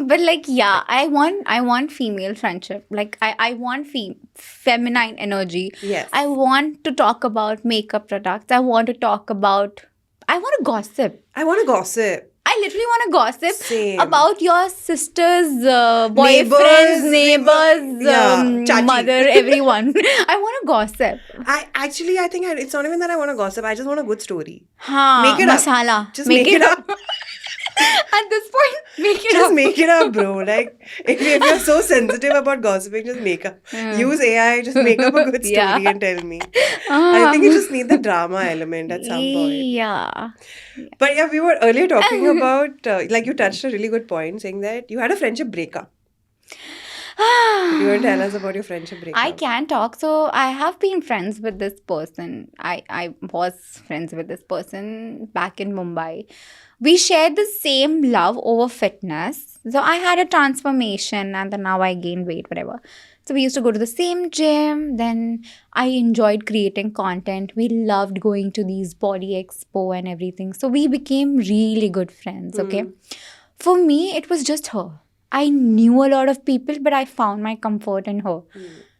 But like, yeah, I want female friendship. Like, I want feminine energy. Yes. I want to talk about makeup products. I want to gossip. I want to gossip. I literally want to gossip Same. about your sister's boyfriends, neighbors, mother, everyone. I want to gossip. I think it's not even that I want to gossip. I just want a good story. Make it masala. Up. Just make it up. At this point, make it up. Just make it up, bro. Like, if you're so sensitive about gossiping, just make up. Use AI, just make up a good story and tell me. I think you just need the drama element at some point. Yeah. But yeah, we were earlier talking about, like you touched a really good point, saying that you had a friendship breakup. You want to tell us about your friendship breakup? I can talk. So I have been friends with this person. I was friends with this person back in Mumbai. We shared the same love over fitness. So I had a transformation and then now I gained weight, whatever. So we used to go to the same gym. Then I enjoyed creating content. We loved going to these body expo and everything. So we became really good friends, okay? For me, it was just her. I knew a lot of people, but I found my comfort in her.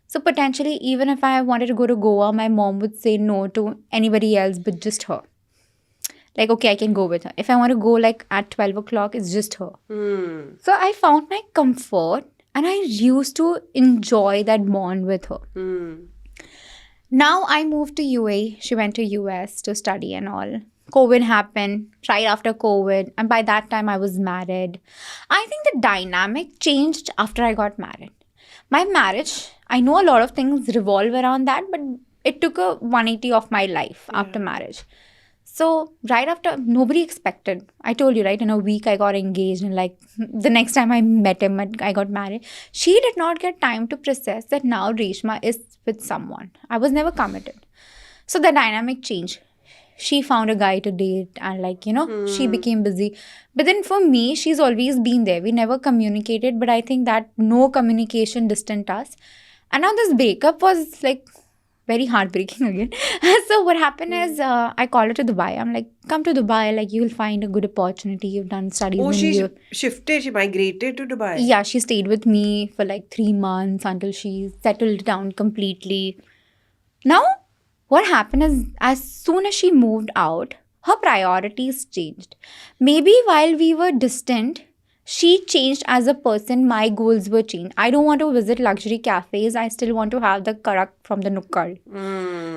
So potentially, even if I wanted to go to Goa, my mom would say no to anybody else but just her. Like, okay, I can go with her. If I want to go like at 12 o'clock, it's just her. Hmm. So I found my comfort and I used to enjoy that bond with her. Hmm. Now I moved to UAE. She went to US to study and all. COVID happened right after COVID. And by that time, I was married. I think the dynamic changed after I got married. My marriage, I know a lot of things revolve around that, but it took a 180 of my life after marriage. So right after, nobody expected. I told you, right? In a week, I got engaged, and like the next time I met him, I got married. She did not get time to process that now Reshma is with someone. I was never committed. So the dynamic changed. She found a guy to date, and like, she became busy. But then for me, she's always been there. We never communicated, but I think that no communication distant us. And now this breakup was like very heartbreaking again. So what happened is I called her to Dubai. I'm like, come to Dubai, like you'll find a good opportunity. You've done studies Oh, in she Europe. shifted, she migrated to Dubai. Yeah, she stayed with me for like 3 months until she settled down completely. Now, what happened is as soon as she moved out, her priorities changed. Maybe while we were distant, she changed as a person. My goals were changed. I don't want to visit luxury cafes. I still want to have the karak from the nukkad.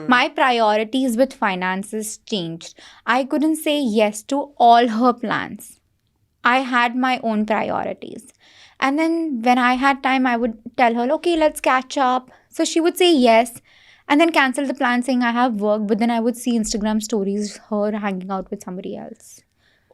My priorities with finances changed. I couldn't say yes to all her plans. I had my own priorities. And then when I had time, I would tell her, okay, let's catch up. So she would say yes and then cancel the plan saying I have work. But then I would see Instagram stories, her hanging out with somebody else.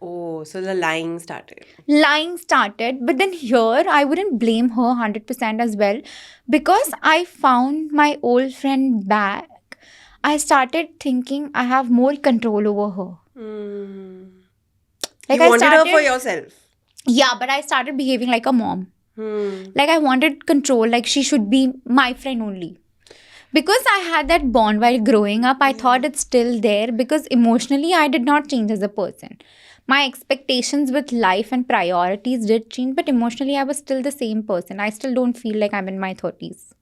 Oh, so the lying started. Lying started. But then here, I wouldn't blame her 100% as well because I found my old friend back. I started thinking I have more control over her. Like You I wanted started, her for yourself. yeah, but I started behaving like a mom. Like I wanted control, like she should be my friend only. Because I had that bond while growing up, I thought it's still there because emotionally I did not change as a person. My expectations with life and priorities did change, but emotionally I was still the same person. I still don't feel like I'm in my 30s.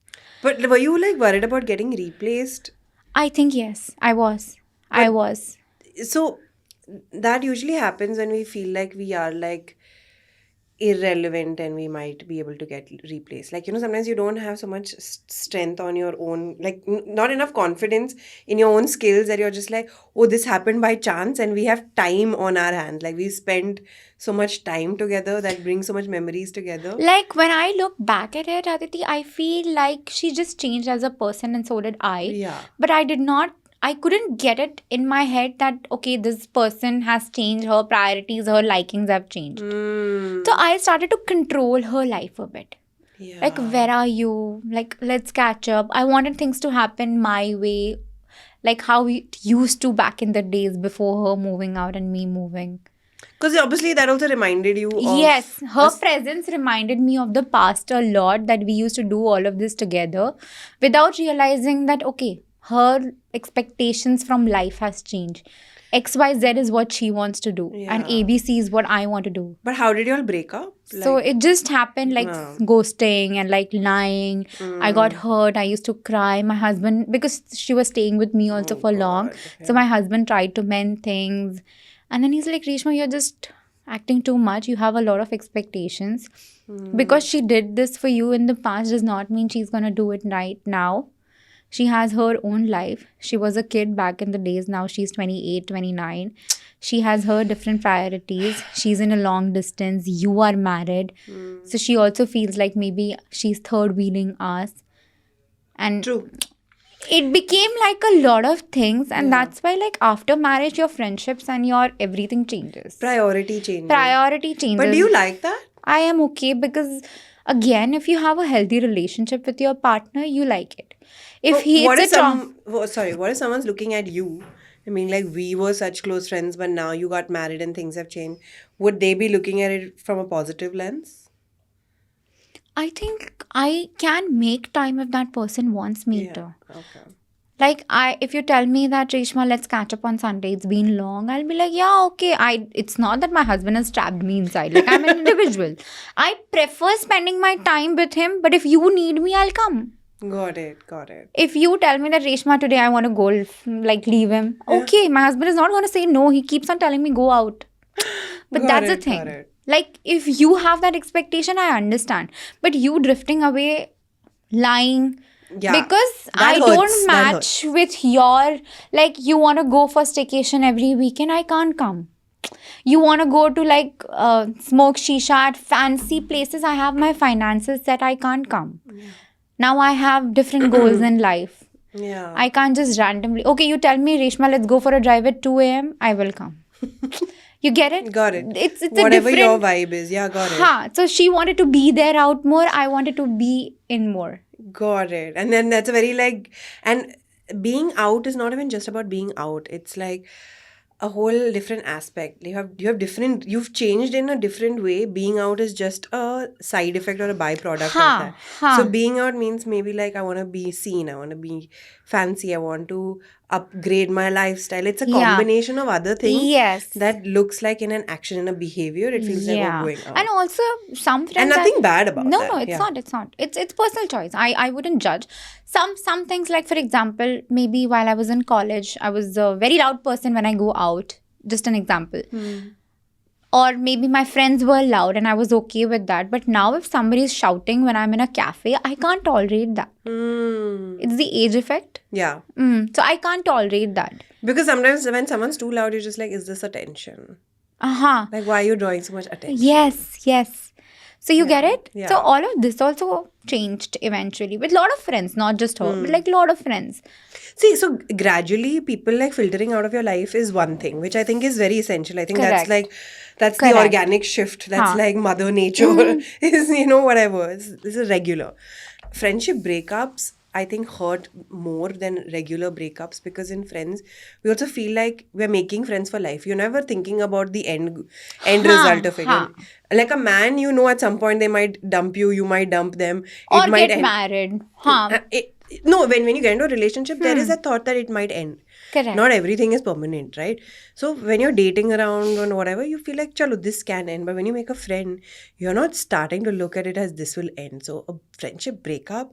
But were you like worried about getting replaced? I think yes, I was. I was. So that usually happens when we feel like we are like irrelevant and we might be able to get replaced. Like, sometimes you don't have so much strength on your own, like not enough confidence in your own skills that you're just like, oh, this happened by chance and we have time on our hands. Like we spent so much time together that brings so much memories together. Like when I look back at it, Aditi, I feel like she just changed as a person and so did I. Yeah. But I couldn't get it in my head that, okay, this person has changed, her priorities, her likings have changed. So I started to control her life a bit. Yeah. Like, where are you? Like, let's catch up. I wanted things to happen my way, like how it used to back in the days before her moving out and me moving. Because obviously that also reminded you of... Yes, her presence reminded me of the past a lot, that we used to do all of this together without realizing that, okay, her expectations from life has changed. XYZ is what she wants to do and ABC is what I want to do. But how did you all break up? So it just happened like ghosting and like lying. I got hurt. I used to cry. My husband, because she was staying with me also for long. So my husband tried to mend things. And then he's like, Reshma, you're just acting too much. You have a lot of expectations. Because she did this for you in the past does not mean she's going to do it right now. She has her own life. She was a kid back in the days. Now she's 28, 29. She has her different priorities. She's in a long distance. You are married. So she also feels like maybe she's third wheeling us. And True. It became like a lot of things. And that's why like after marriage, your friendships and your everything changes. Priority changes. Priority changes. But do you like that? I am okay because again, if you have a healthy relationship with your partner, you like it. If what if someone's looking at you? I mean, like we were such close friends, but now you got married and things have changed. Would they be looking at it from a positive lens? I think I can make time if that person wants me to. Okay. Like if you tell me that Reshma, let's catch up on Sunday, it's been long, I'll be like, yeah, okay. It's not that my husband has trapped me inside. Like I'm an individual. I prefer spending my time with him, but if you need me, I'll come. Got it. Got it. If you tell me that Reshma today I want to golf, like leave him, Yeah. okay, my husband is not going to say no. He keeps on telling me go out. But Got that's the it. Got thing. it. Like if you have that expectation, I understand. But you drifting away, lying, Yeah. because That I hurts. don't That match with your, like you want to go for staycation every weekend, I can't come. You want to go to like smoke shisha at fancy places, I have my finances that I can't come. Now I have different goals in life. Yeah. I can't just randomly, okay, you tell me, Reshma, let's go for a drive at 2 a.m. I will come. You get it? Got it. It's Whatever a your different vibe is. Yeah, got it. Ha. So she wanted to be there out more. I wanted to be in more. Got it. And then that's a very like, and being out is not even just about being out. It's like a whole different aspect. You've changed in a different way. Being out is just a side effect or a byproduct of that. So being out means maybe like I want to be seen, I want to be fancy, I want to upgrade my lifestyle. It's a Yeah. combination of other things Yes. that looks like in an action, in a behavior. It feels like Yeah. going out. And also some friends And nothing bad about no, that. no, it's Yeah. not. It's not. It's personal choice. I wouldn't judge. Some things, like for example, maybe while I was in college, I was a very loud person when I go out. Just an example. Or maybe my friends were loud and I was okay with that. But now if somebody is shouting when I'm in a cafe, I can't tolerate that. It's the age effect. Yeah. So I can't tolerate that. Because sometimes when someone's too loud, you're just like, is this attention? Uh-huh. Like, why are you drawing so much attention? Yes. So you get it? Yeah. So all of this also changed eventually with a lot of friends, not just her, but like a lot of friends. See, so gradually people like filtering out of your life is one thing, which I think is very essential. I think Correct. that's the Correct. organic shift. That's like Mother Nature is, whatever. This is regular. Friendship breakups, I think, hurt more than regular breakups because in friends, we also feel like we're making friends for life. You're never thinking about the end result of it. Like a man, at some point they might dump you, you might dump them. Or It might get end. married. No, when you get into a relationship, there is a thought that it might end. Correct. Not everything is permanent, right? So when you're dating around or whatever, you feel like, chalo, this can end. But when you make a friend, you're not starting to look at it as this will end. So a friendship breakup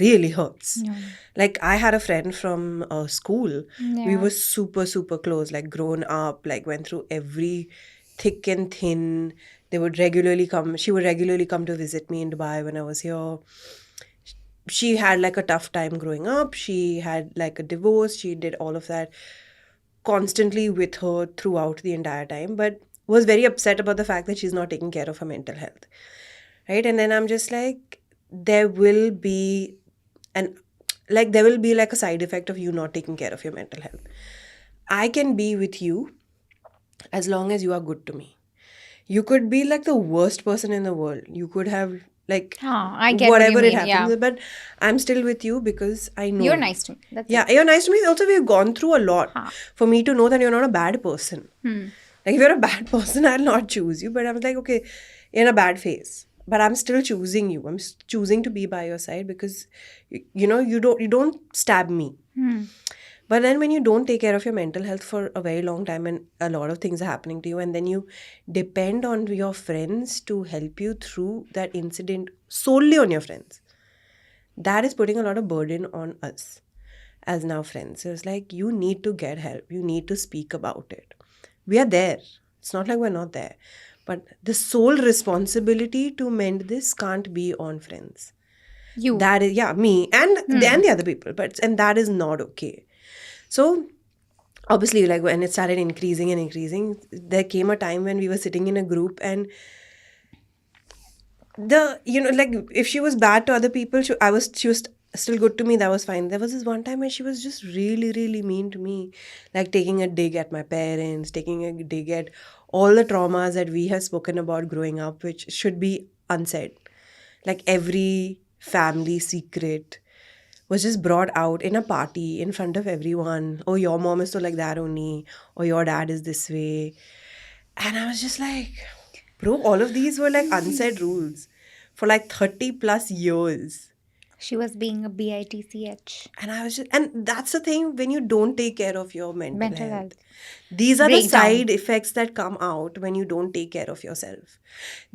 really hurts. Yeah. Like I had a friend from school. We Yeah. were super, super close, like grown up, like went through every thick and thin. She would regularly come to visit me in Dubai when I was here. She had like a tough time growing up. She had like a divorce. She did all of that constantly with her throughout the entire time, but was very upset about the fact that she's not taking care of her mental health. Right? And then I'm just like, there will be like a side effect of you not taking care of your mental health. I can be with you as long as you are good to me. You could be like the worst person in the world. You could have like I get whatever what you it mean, happens, yeah. but I'm still with you because I know You're nice to me. That's yeah, you're nice to me. Also, we've gone through a lot for me to know that you're not a bad person. Like if you're a bad person, I'll not choose you. But I was like, okay, you're in a bad phase, but I'm still choosing you. I'm choosing to be by your side because you don't stab me. But then when you don't take care of your mental health for a very long time and a lot of things are happening to you, and then you depend on your friends to help you through that incident, solely on your friends, that is putting a lot of burden on us as now friends. So it's like, you need to get help. You need to speak about it. We are there. It's not like we're not there. But the sole responsibility to mend this can't be on friends. You. That is, me and the other people. And that is not okay. So obviously, like when it started increasing, there came a time when we were sitting in a group and like if she was bad to other people, she was still good to me. That was fine. There was this one time when she was just really, really mean to me, like taking a dig at my parents, taking a dig at all the traumas that we have spoken about growing up, which should be unsaid. Like every family secret was just brought out in a party in front of everyone. Oh, your mom is so like that only. Or your dad is this way. And I was just like, bro, all of these were like unsaid rules for like 30 plus years. She was being a bitch. And I was just, and that's the thing when you don't take care of your mental Mental health. health. These are the Breakdown. side effects that come out when you don't take care of yourself.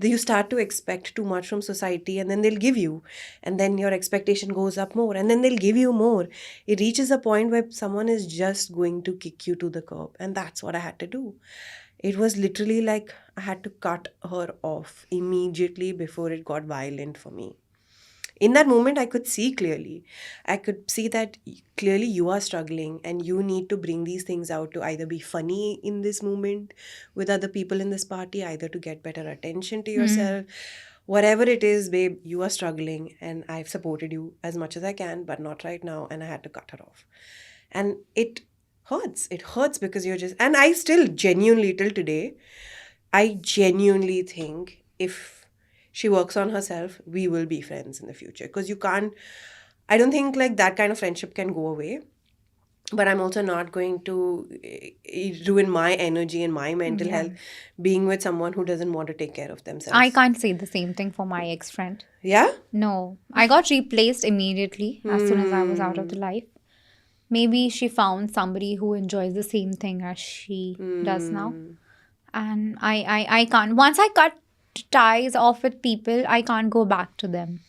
You start to expect too much from society, and then they'll give you, and then your expectation goes up more, and then they'll give you more. It reaches a point where someone is just going to kick you to the curb, and that's what I had to do. It was literally like I had to cut her off immediately before it got violent for me. In that moment, I could see clearly. I could see that clearly you are struggling and you need to bring these things out to either be funny in this moment with other people in this party, either to get better attention to yourself. Whatever it is, babe, you are struggling and I've supported you as much as I can, but not right now. And I had to cut her off. And it hurts. It hurts because you're just, and I still genuinely, till today, I genuinely think if she works on herself, we will be friends in the future. Because you can't, I don't think like that kind of friendship can go away. But I'm also not going to ruin my energy and my mental health being with someone who doesn't want to take care of themselves. I can't say the same thing for my ex-friend. Yeah? No. I got replaced immediately as soon as I was out of the life. Maybe she found somebody who enjoys the same thing as she does now. And I can't. Once I cut ties off with people, I can't go back to them.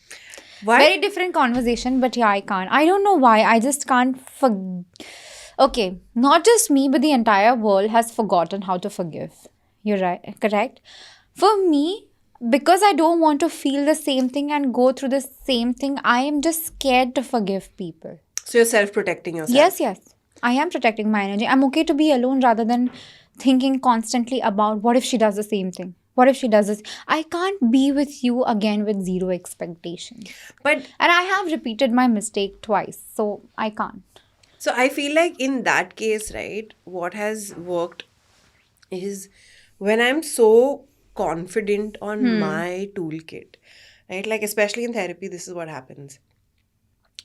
Why? Very different conversation, but yeah, I can't. I don't know why. I just can't Okay, not just me, but the entire world has forgotten how to forgive. You're right, correct? For me, because I don't want to feel the same thing and go through the same thing, I am just scared to forgive people. So you're self-protecting yourself? Yes. I am protecting my energy. I'm okay to be alone rather than thinking constantly about what if she does the same thing? What if she does this? I can't be with you again with zero expectations. And I have repeated my mistake twice, so I can't. So I feel like in that case, right, what has worked is when I'm so confident on my toolkit, right? Like especially in therapy, this is what happens.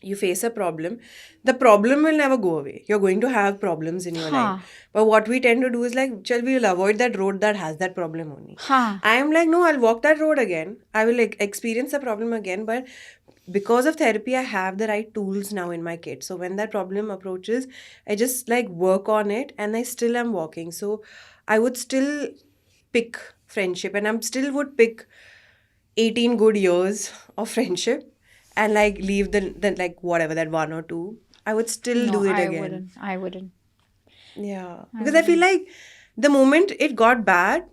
You face a problem, the problem will never go away. You're going to have problems in your life. But what we tend to do is like, we'll avoid that road that has that problem only. I am like, no, I'll walk that road again. I will like experience the problem again. But because of therapy, I have the right tools now in my kit. So when that problem approaches, I just like work on it and I still am walking. So I would still pick friendship and I'm still would pick 18 good years of friendship and like leave the like whatever, that one or two. I would still do it again. I wouldn't. Yeah. Because I feel like the moment it got bad,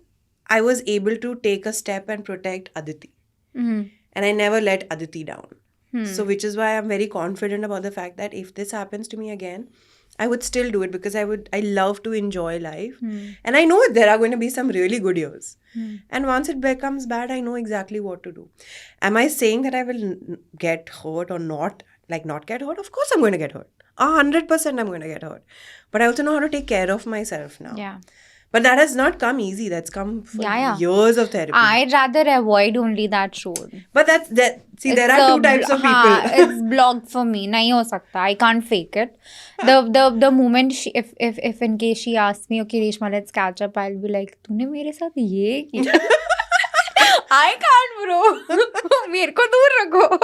I was able to take a step and protect Aditi. And I never let Aditi down. So which is why I'm very confident about the fact that if this happens to me again, I would still do it because I love to enjoy life. And I know there are going to be some really good years. And once it becomes bad, I know exactly what to do. Am I saying that I will get hurt or not? Like not get hurt? Of course I'm going to get hurt. 100% I'm going to get hurt. But I also know how to take care of myself now. Yeah. But that has not come easy. That's come for years of therapy. I'd rather avoid only that road. But see, there are two types of people. It's blocked for me. Nahi ho sakta. I can't fake it. The moment if in case she asks me, okay, Reshma, let's catch up, I'll be like, तूने मेरे साथ ये किया? I can't, bro. मेरे को दूर रखो.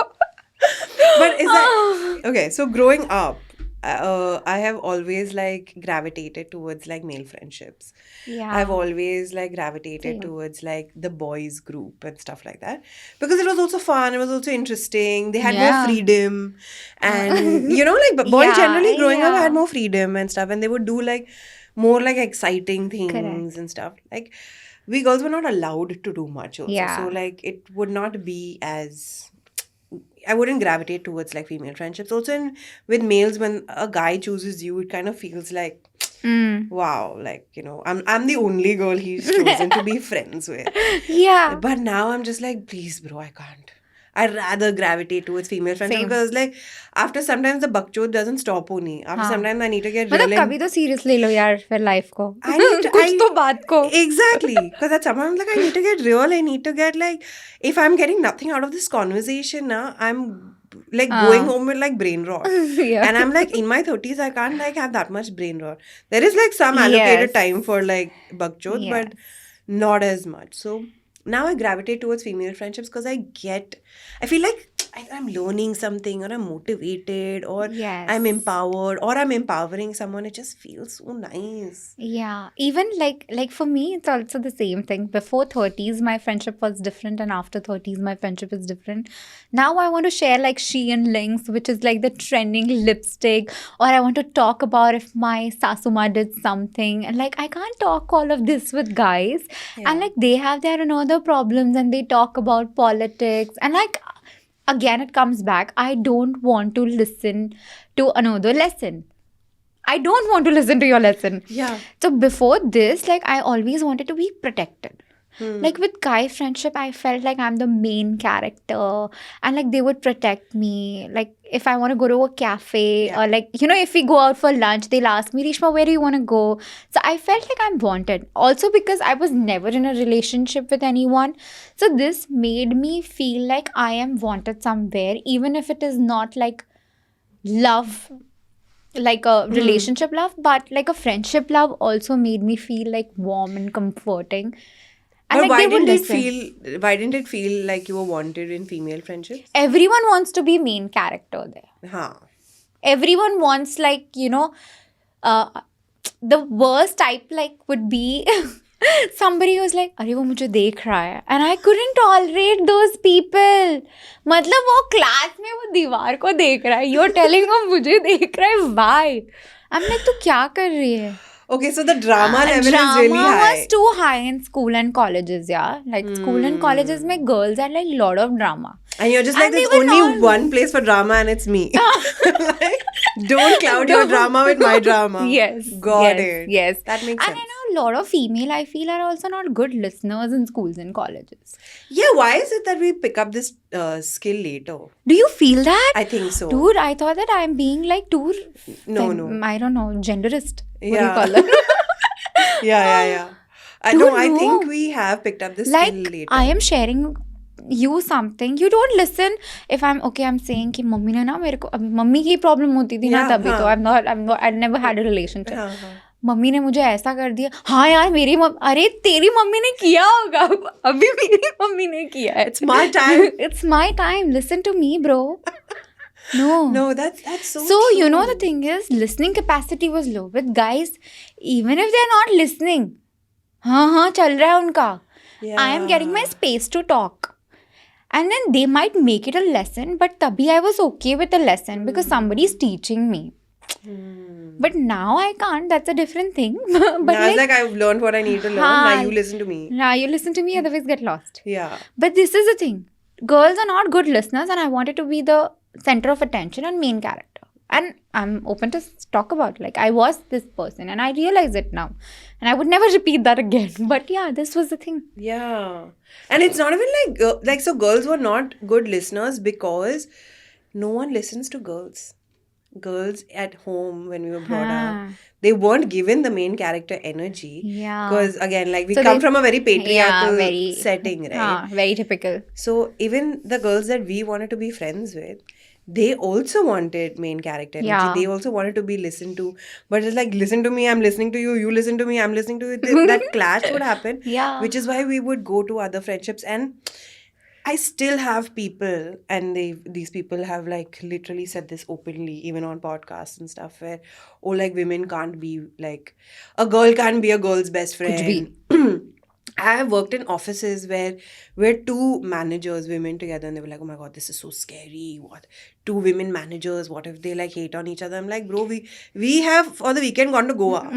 But is that okay? So growing up, I have always like gravitated towards like male friendships. Yeah. I've always like gravitated towards like the boys group and stuff like that because it was also fun. It was also interesting. They had more freedom, and you know, like boys generally growing up had more freedom and stuff, and they would do like more like exciting things and stuff. Like we girls were not allowed to do much also, so like it would not be as. I wouldn't gravitate towards like female friendships. Also with males, when a guy chooses you, it kind of feels like, wow, like, you know, I'm the only girl he's chosen to be friends with. Yeah. But now I'm just like, please, bro, I can't. I'd rather gravitate towards female friendships because like after sometimes the bakchod doesn't stop only. After sometimes I need to get real. मतलब कभी तो serious ले लो यार फिर life को. I need to, कुछ तो बात को. Exactly. Because at some point I'm like, I need to get real. I need to get like, if I'm getting nothing out of this conversation now, I'm like going home with like brain rot. And I'm like in my 30s, I can't like have that much brain rot. There is like some allocated time for like bakchod, but not as much. So now I gravitate towards female friendships because I feel like I'm learning something, or I'm motivated, or Yes. I'm empowered, or I'm empowering someone. It just feels so nice. Yeah, even like for me, it's also the same thing. Before 30s, my friendship was different, and after 30s, my friendship is different. Now I want to share like Shein links, which is like the trending lipstick, or I want to talk about if my sasuma did something, and like I can't talk all of this with guys, Yeah. and like they have their another problems, and they talk about politics, and like again it comes back. I don't want to listen to another lesson. I don't want to listen to your lesson. Yeah. So before this, like I always wanted to be protected. Like with guy friendship, I felt like I'm the main character, and like they would protect me. Like if I want to go to a cafe, Yeah. or like, you know, if we go out for lunch, they'll ask me, Reshma, where do you want to go? So I felt like I'm wanted. Also because I was never in a relationship with anyone. So this made me feel like I am wanted somewhere, even if it is not like love, like a relationship love, but like a friendship love also made me feel like warm and comforting. And But like they would listen. why didn't it feel like you were wanted in female friendships? Everyone wants to be main character there. Huh. Everyone wants, like, you know, the worst type like would be somebody who's like, अरे वो मुझे देख रहा है, and I couldn't tolerate those people. मतलब वो class में वो दीवार को देख रहा है, you're telling him मुझे देख रहा है, why? I'm like, तू क्या कर रही है? Okay, so the drama level is really Drama high. was too high in school and colleges, yeah. Like school and colleges, mein girls had like lot of drama. And you're just like, And they there's were only not- one place for drama, and it's me. Like, don't cloud your drama with my drama. Yes. Got yes, it. Yes. That makes And sense. I know a lot of female, I feel, are also not good listeners in schools and colleges. Yeah, why is it that we pick up this skill later? Do you feel that? I think so. Dude, I thought that I'm being like too... No. I don't know, genderist. What do you Yeah. call it? Yeah. I Dude, know. I no. think we have picked up this Like, skill later. I am sharing you something, you don't listen. If I'm saying कि mummy ने ना मेरे को, अभी mummy की problem होती थी ना Yeah, तभी तो I'm not I never had a relationship. हाँ. मम्मी ने मुझे ऐसा कर दिया, हाँ यार मेरी अरे तेरी मम्मी ने किया होगा, अभी मेरी मम्मी ने किया है. It's my time. It's my time. Listen to me, bro. No, that's so So true. you know, the thing is, listening capacity was low with guys. Even if they're not listening, हाँ चल रहा है उनका. Yeah. I am getting my space to talk. And then they might make it a lesson, but tabhi I was okay with the lesson because somebody's teaching me. But now I can't. That's a different thing. But Now it's like I've learned what I need to learn. Now you listen to me. Now you listen to me, otherwise get lost. Yeah. But this is the thing. Girls are not good listeners, and I wanted to be the center of attention and main character. And I'm open to talk about, like, I was this person and I realize it now. And I would never repeat that again. But yeah, this was the thing. Yeah. And it's not even like so girls were not good listeners because no one listens to girls. Girls at home, when we were brought up, they weren't given the main character energy. Yeah. Because again, like we So come from a very patriarchal very- setting, right? Very typical. So even the girls that we wanted to be friends with, they also wanted main character energy. Yeah. They also wanted to be listened to. But it's like, listen to me, I'm listening to you. You listen to me, I'm listening to you. That clash would happen. Yeah. Which is why we would go to other friendships. And I still have people, and these people have like literally said this openly, even on podcasts and stuff, where, oh, like women can't be like, a girl can't be a girl's best friend. I have worked in offices where we're two managers, women together, and they were like, oh my God, this is so scary. What? Two women managers, what if they like hate on each other? I'm like, bro, we have for the weekend gone to Goa.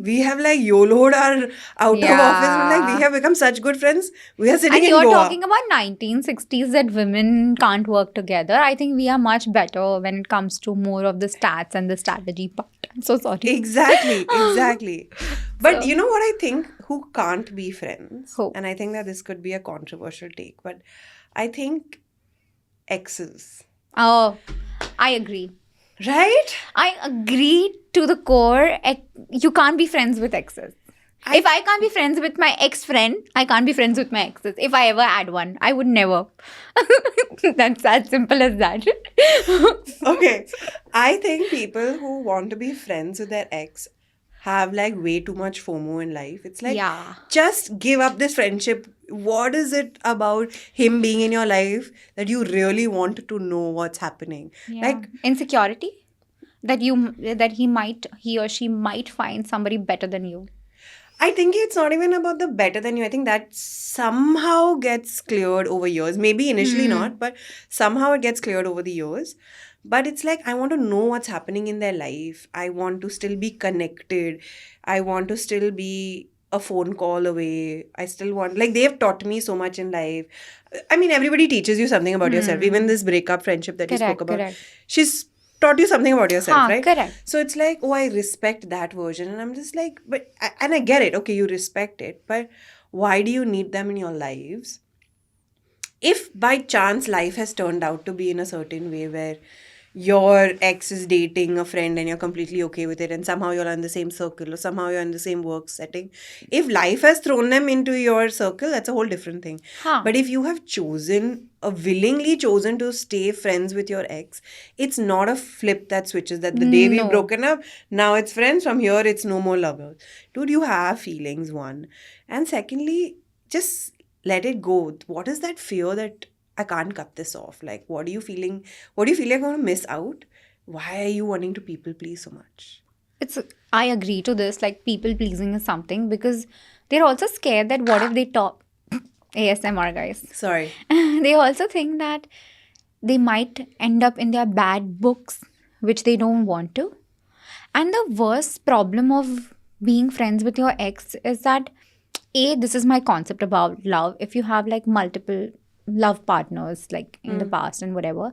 We have like YOLO'd our out of office. And, like, we have become such good friends. We are sitting And in you're Goa. talking about 1960s that women can't work together. I think we are much better when it comes to more of the stats and the strategy part. I'm so sorry. Exactly. But you know what I think? Who can't be friends? Who? And I think that this could be a controversial take, but I think exes. Oh, I agree. Right? I agree to the core. You can't be friends with exes. If I can't be friends with my ex-friend, I can't be friends with my exes. If I ever had one, I would never. That's as simple as that. Okay. I think people who want to be friends with their ex have like way too much FOMO in life. It's like, Yeah. just give up this friendship. What is it about him being in your life that you really want to know what's happening? Yeah. Like, Insecurity that he or she might find somebody better than you. I think it's not even about the better than you. I think that somehow gets cleared over years. Maybe initially not, but somehow it gets cleared over the years. But it's like, I want to know what's happening in their life. I want to still be connected. I want to still be a phone call away. I still want, like, they've taught me so much in life. I mean, everybody teaches you something about yourself. Even this breakup friendship that you spoke about, Correct. she's taught you something about yourself, right? Correct. So it's like, oh, I respect that version. And I'm just like, and I get it. Okay, you respect it. But why do you need them in your lives? If by chance life has turned out to be in a certain way where your ex is dating a friend and you're completely okay with it, and somehow you're in the same circle or somehow you're in the same work setting, if life has thrown them into your circle, that's a whole different thing. But if you have willingly chosen to stay friends with your ex, it's not a flip that switches, that the day we've broken up, now it's friends, from here it's no more lovers. Dude, you have feelings, one. And secondly, just let it go. What is that fear that I can't cut this off? Like, what are you feeling? What do you feel like you're going to miss out? Why are you wanting to people please so much? I agree to this, like people pleasing is something, because they're also scared that what if they talk ASMR, guys. Sorry. They also think that they might end up in their bad books, which they don't want to. And the worst problem of being friends with your ex is that, this is my concept about love. If you have like multiple love partners, like in the past and whatever,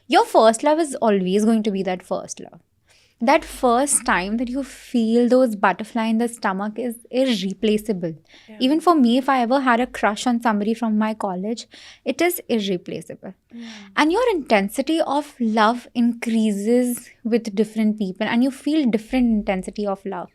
your first love is always going to be that first love. That first time that you feel those butterfly in the stomach is irreplaceable. Yeah. Even for me, if I ever had a crush on somebody from my college, it is irreplaceable. And your intensity of love increases with different people, and you feel different intensity of love.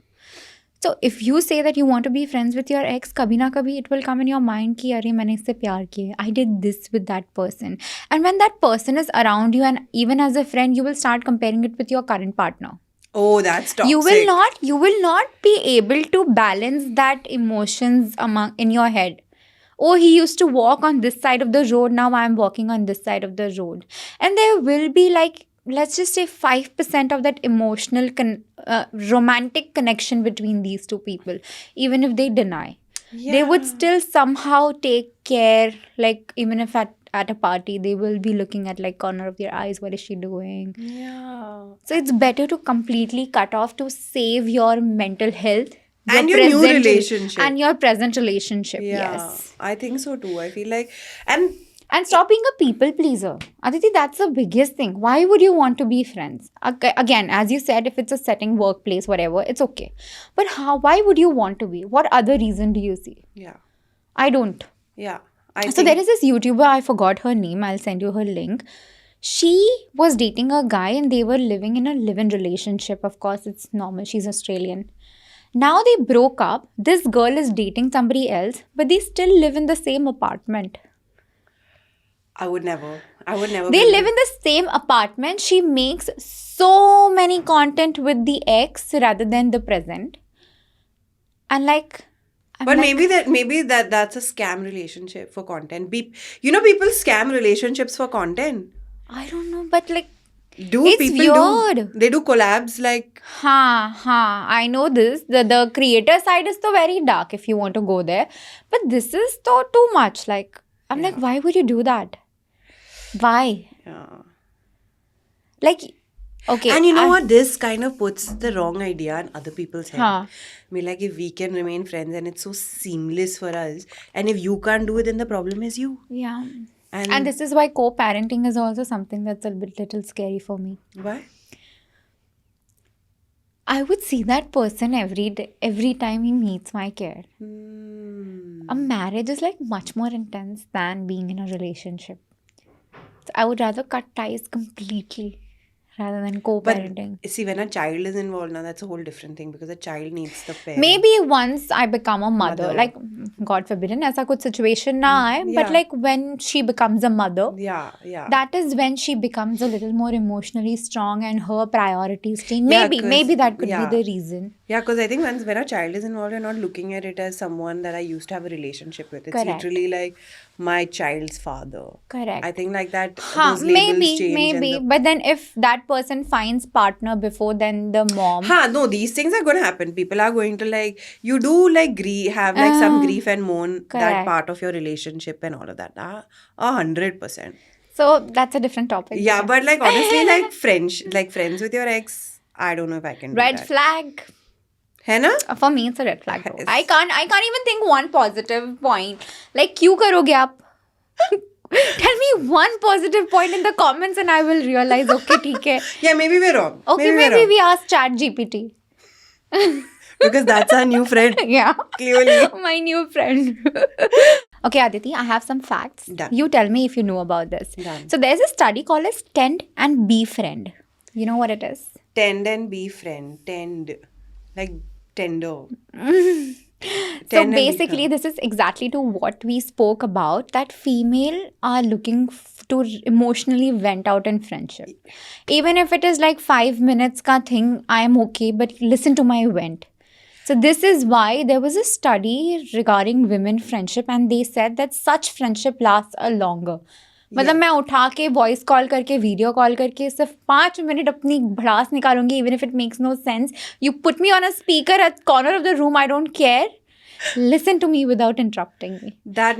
So if you say that you want to be friends with your ex, kabhi na kabhi it will come in your mind ki arey maine isse pyar kiya, I did this with that person. And when that person is around you, and even as a friend, you will start comparing it with your current partner. Oh, that's toxic. You will not be able to balance that emotions in your head. Oh, he used to walk on this side of the road, now I'm walking on this side of the road. And there will be like, let's just say 5% of that emotional romantic connection between these two people, even if they deny. They would still somehow take care, like even if at a party, they will be looking at like corner of their eyes, what is she doing? Yeah. So it's better to completely cut off to save your mental health And your new relationship. And your present relationship. Yeah, Yes. I think so too. I feel like, And stop being a people pleaser. Aditi, that's the biggest thing. Why would you want to be friends? Again, as you said, if it's a setting, workplace, whatever, it's okay. But why would you want to be? What other reason do you see? Yeah. I don't. Yeah. So there is this YouTuber, I forgot her name, I'll send you her link. She was dating a guy and they were living in a live-in relationship. Of course, it's normal. She's Australian. Now they broke up. This girl is dating somebody else, but they still live in the same apartment. I would never. They live in the same apartment. She makes so many content with the ex rather than the present. And like... But maybe that's a scam relationship for content. People scam relationships for content. I don't know, but like... Dude, it's people weird. They do collabs like... I know this. The creator side is so very dark if you want to go there. But this is so too much. Like, I'm like, why would you do that? Why? Yeah. Like, okay. And you know what? This kind of puts the wrong idea in other people's head. Huh. I mean, like, if we can remain friends and it's so seamless for us, and if you can't do it, then the problem is you. Yeah. And this is why co-parenting is also something that's a little scary for me. Why? I would see that person every day, every time he meets my kid. A marriage is like much more intense than being in a relationship. So I would rather cut ties completely rather than But co-parenting. see, when a child is involved now, that's a whole different thing because a child needs the parent. Maybe once I become a mother, like God forbidden, ऐसा कुछ situation ना आए, but Yeah. like when she becomes a mother, Yeah. that is when she becomes a little more emotionally strong and her priorities change. Yeah, Maybe that could yeah. be the reason. Yeah, because I think when a child is involved, you're not looking at it as someone that I used to have a relationship with. It's Correct. literally like my child's father. Correct. I think like that, those labels change. Maybe. But then if that person finds partner before then the mom. No, these things are going to happen. People are going to like, you do like have like some grief and mourn that Correct. part of your relationship and all of that. 100%. So that's a different topic. Yeah, but like honestly, like friends with your ex, I don't know if I can do Red that. flag. है ना? For me, it's a red flag. Though. Yes. I can't even think one positive point. Like, क्यों करोगे आप? Tell me one positive point in the comments and I will realize, okay, ठीक है. Yeah, maybe we're wrong. Okay, maybe we ask ChatGPT. Because that's our new friend. Yeah. Clearly. My new friend. Okay, Aditi, I have some facts. Done. You tell me if you know about this. Done. So there's a study called as Tend and Befriend. You know what it is? Tend and befriend. Tend. Like tender. So basically, this is exactly to what we spoke about, that female are looking to emotionally vent out in friendship. Even if it is like 5 minutes ka thing, I am okay, but listen to my vent. So this is why there was a study regarding women friendship and they said that such friendship lasts a longer. मतलब मैं उठा के voice call करके video call करके सिर्फ 5 minute अपनी भड़ास निकालूंगी even if it makes no sense you put me on a speaker at corner of the room I don't care listen to me without interrupting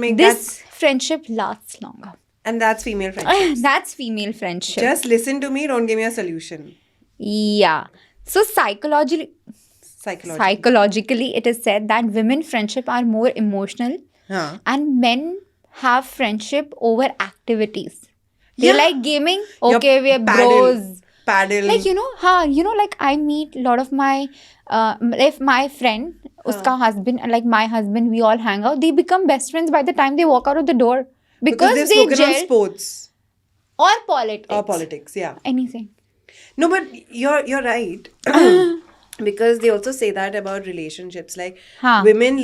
me this friendship lasts longer And that's female friendship. That's female friendship. Just listen to me, don't give me a solution. Yeah. So psychologically it is said that women friendship are more emotional and men have friendship over activities. They like gaming. Okay, we're bros. Paddle. Like, like I meet a lot of my, if my friend, uska husband, like my husband, we all hang out. They become best friends by the time they walk out of the door. Because they've they spoken gel. on sports. Or politics. Or politics, yeah. Anything. No, but you're right. Because they also say that about relationships. Like, women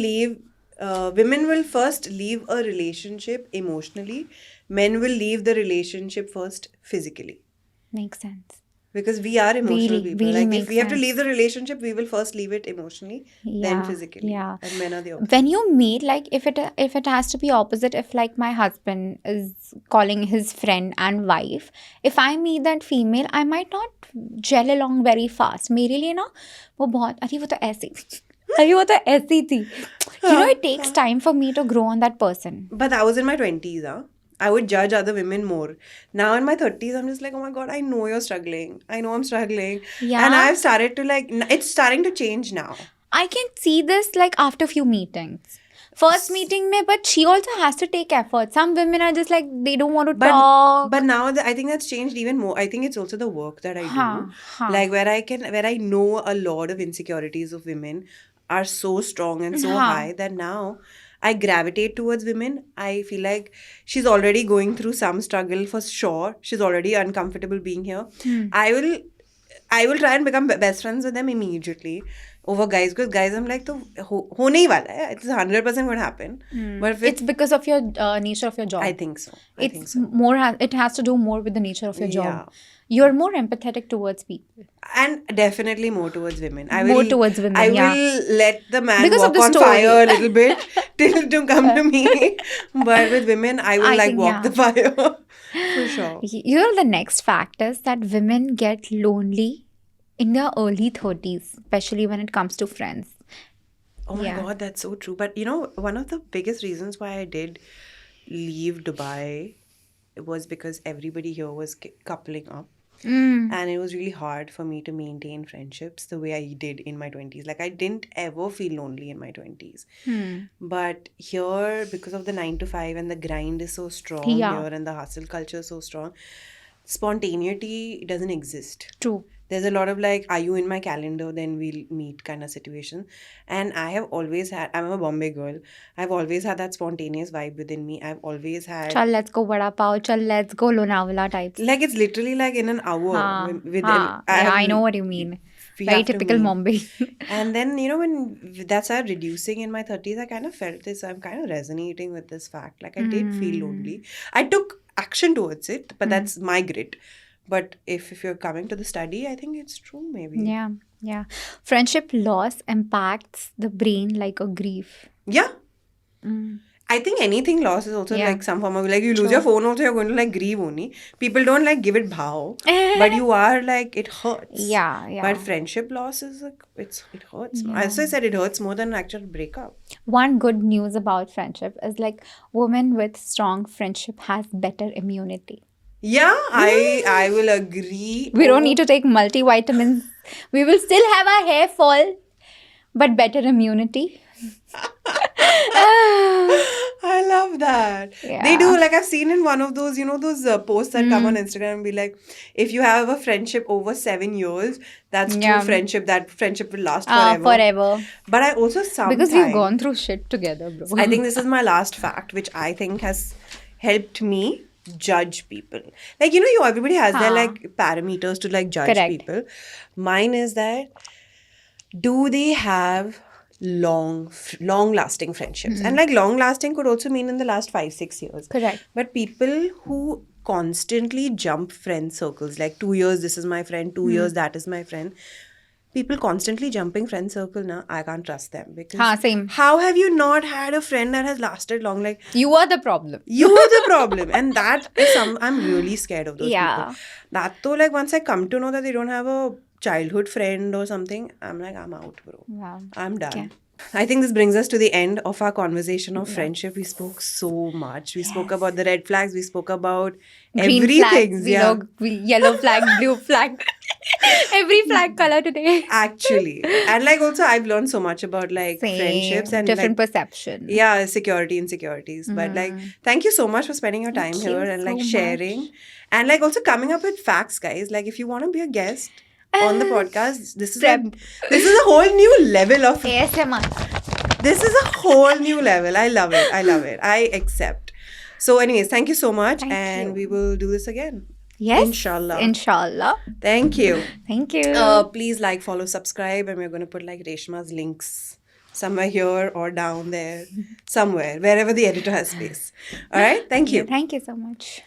will first leave a relationship emotionally. Men will leave the relationship first physically. Makes sense. Because we are emotional people. Really like, if we have to leave the relationship, we will first leave it emotionally, then physically. Yeah. And men are the opposite. When you meet, like, if it has to be opposite, if like my husband is calling his friend and wife, if I meet that female, I might not gel along very fast. मेरे लिए ना वो बहुत अरे वो तो ऐसी थी. It takes time for me to grow on that person. But that was in my 20s, I would judge other women more. Now in my 30s, I'm just like, oh my God, I know you're struggling. I know I'm struggling. Yeah. And I've started to it's starting to change now. I can see this like after few meetings. First meeting mein, but she also has to take effort. Some women are just like, they don't want to talk. But now I think that's changed even more. I think it's also the work that I do. Like where I know a lot of insecurities of women are so strong and so high that now I gravitate towards women. I feel like she's already going through some struggle for sure. She's already uncomfortable being here. I will try and become best friends with them immediately over guys. Because guys, I'm like, hone hi wala hai. It's 100% going to happen. But it's because of your nature of your job. I think so. It has to do more with the nature of your job. Yeah. You're more empathetic towards people. And definitely more towards women. I will let the man because walk on fire a little bit till to come to me. But with women, I will walk the fire. For sure. The next fact is that women get lonely in their early 30s, especially when it comes to friends. Oh my God, that's so true. But one of the biggest reasons why I did leave Dubai was because everybody here was coupling up. And it was really hard for me to maintain friendships the way I did in my 20s. Like, I didn't ever feel lonely in my 20s. But here, because of the 9 to 5 and the grind is so strong here and the hustle culture is so strong, spontaneity doesn't exist. True. There's a lot of like, are you in my calendar? Then we'll meet kind of situation. And I have always had, I'm a Bombay girl. I've always had that spontaneous vibe within me. I've always had, Chal, let's go Vada Pav. Chal, let's go Lonavala types. like, it's literally like in an hour. Haan, Within, haan. Yeah, I know what you mean. we Very have to typical meet. Mumbai. And then, you know, when that started reducing in my 30s, I kind of felt this. I'm kind of resonating with this fact. Like, I did feel lonely. I took action towards it, but that's my grit. But if you're coming to the study, I think it's true, maybe. Yeah, yeah. Friendship loss impacts the brain like a grief. Yeah. Mm. I think anything loss is also Yeah. like some form of, like, you lose your phone also, you're going to like grieve only. People don't like give it bhav, but you are like, it hurts. Yeah, yeah. But friendship loss is like, it hurts. As I said, it hurts more than an actual breakup. One good news about friendship is like women with strong friendship has better immunity. Yeah, I will agree. We don't need to take multivitamins. We will still have our hair fall, but better immunity. I love that. Yeah. They do, like, I've seen in one of those, you know, those posts that come on Instagram and be like, if you have a friendship over 7 years, that's true friendship. That friendship will last forever. Forever. But I also sometimes... Because we've gone through shit together, bro. I think this is my last fact, which I think has helped me judge people. Like, you know, everybody has their, like, parameters to, like, judge people. Mine is that, do they have long lasting friendships? And like long lasting could also mean in the last 5-6 years. Correct. But people who constantly jump friend circles, like 2 years this is my friend, 2 years that is my friend, people constantly jumping friend circle now, I can't trust them. Because same. How have you not had a friend that has lasted long? Like, You are the problem. you're the problem. And that is I'm really scared of those people. That though, like, once I come to know that they don't have a childhood friend or something, I'm like, I'm out, bro. Wow. I'm done. Okay. I think this brings us to the end of our conversation of friendship. We spoke so much. We spoke about the red flags. We spoke about Green everything. flag, yellow flag, blue flag. Every flag color today. Actually. And like also I've learned so much about like friendships and different like, perception. yeah, security, insecurities. But like, thank you so much for spending your time here and like sharing. And like also coming up with facts, guys. Like if you want to be a guest on the podcast, this is a whole new level of ASMR. This is a whole new level. I love it. I accept. So anyways, thank you so much. And we will do this again. Yes. Inshallah. Thank you. Thank you. Please like, follow, subscribe. And we're going to put like Reshma's links somewhere here or down there. Somewhere. Wherever the editor has space. All right. Thank you. Thank you so much.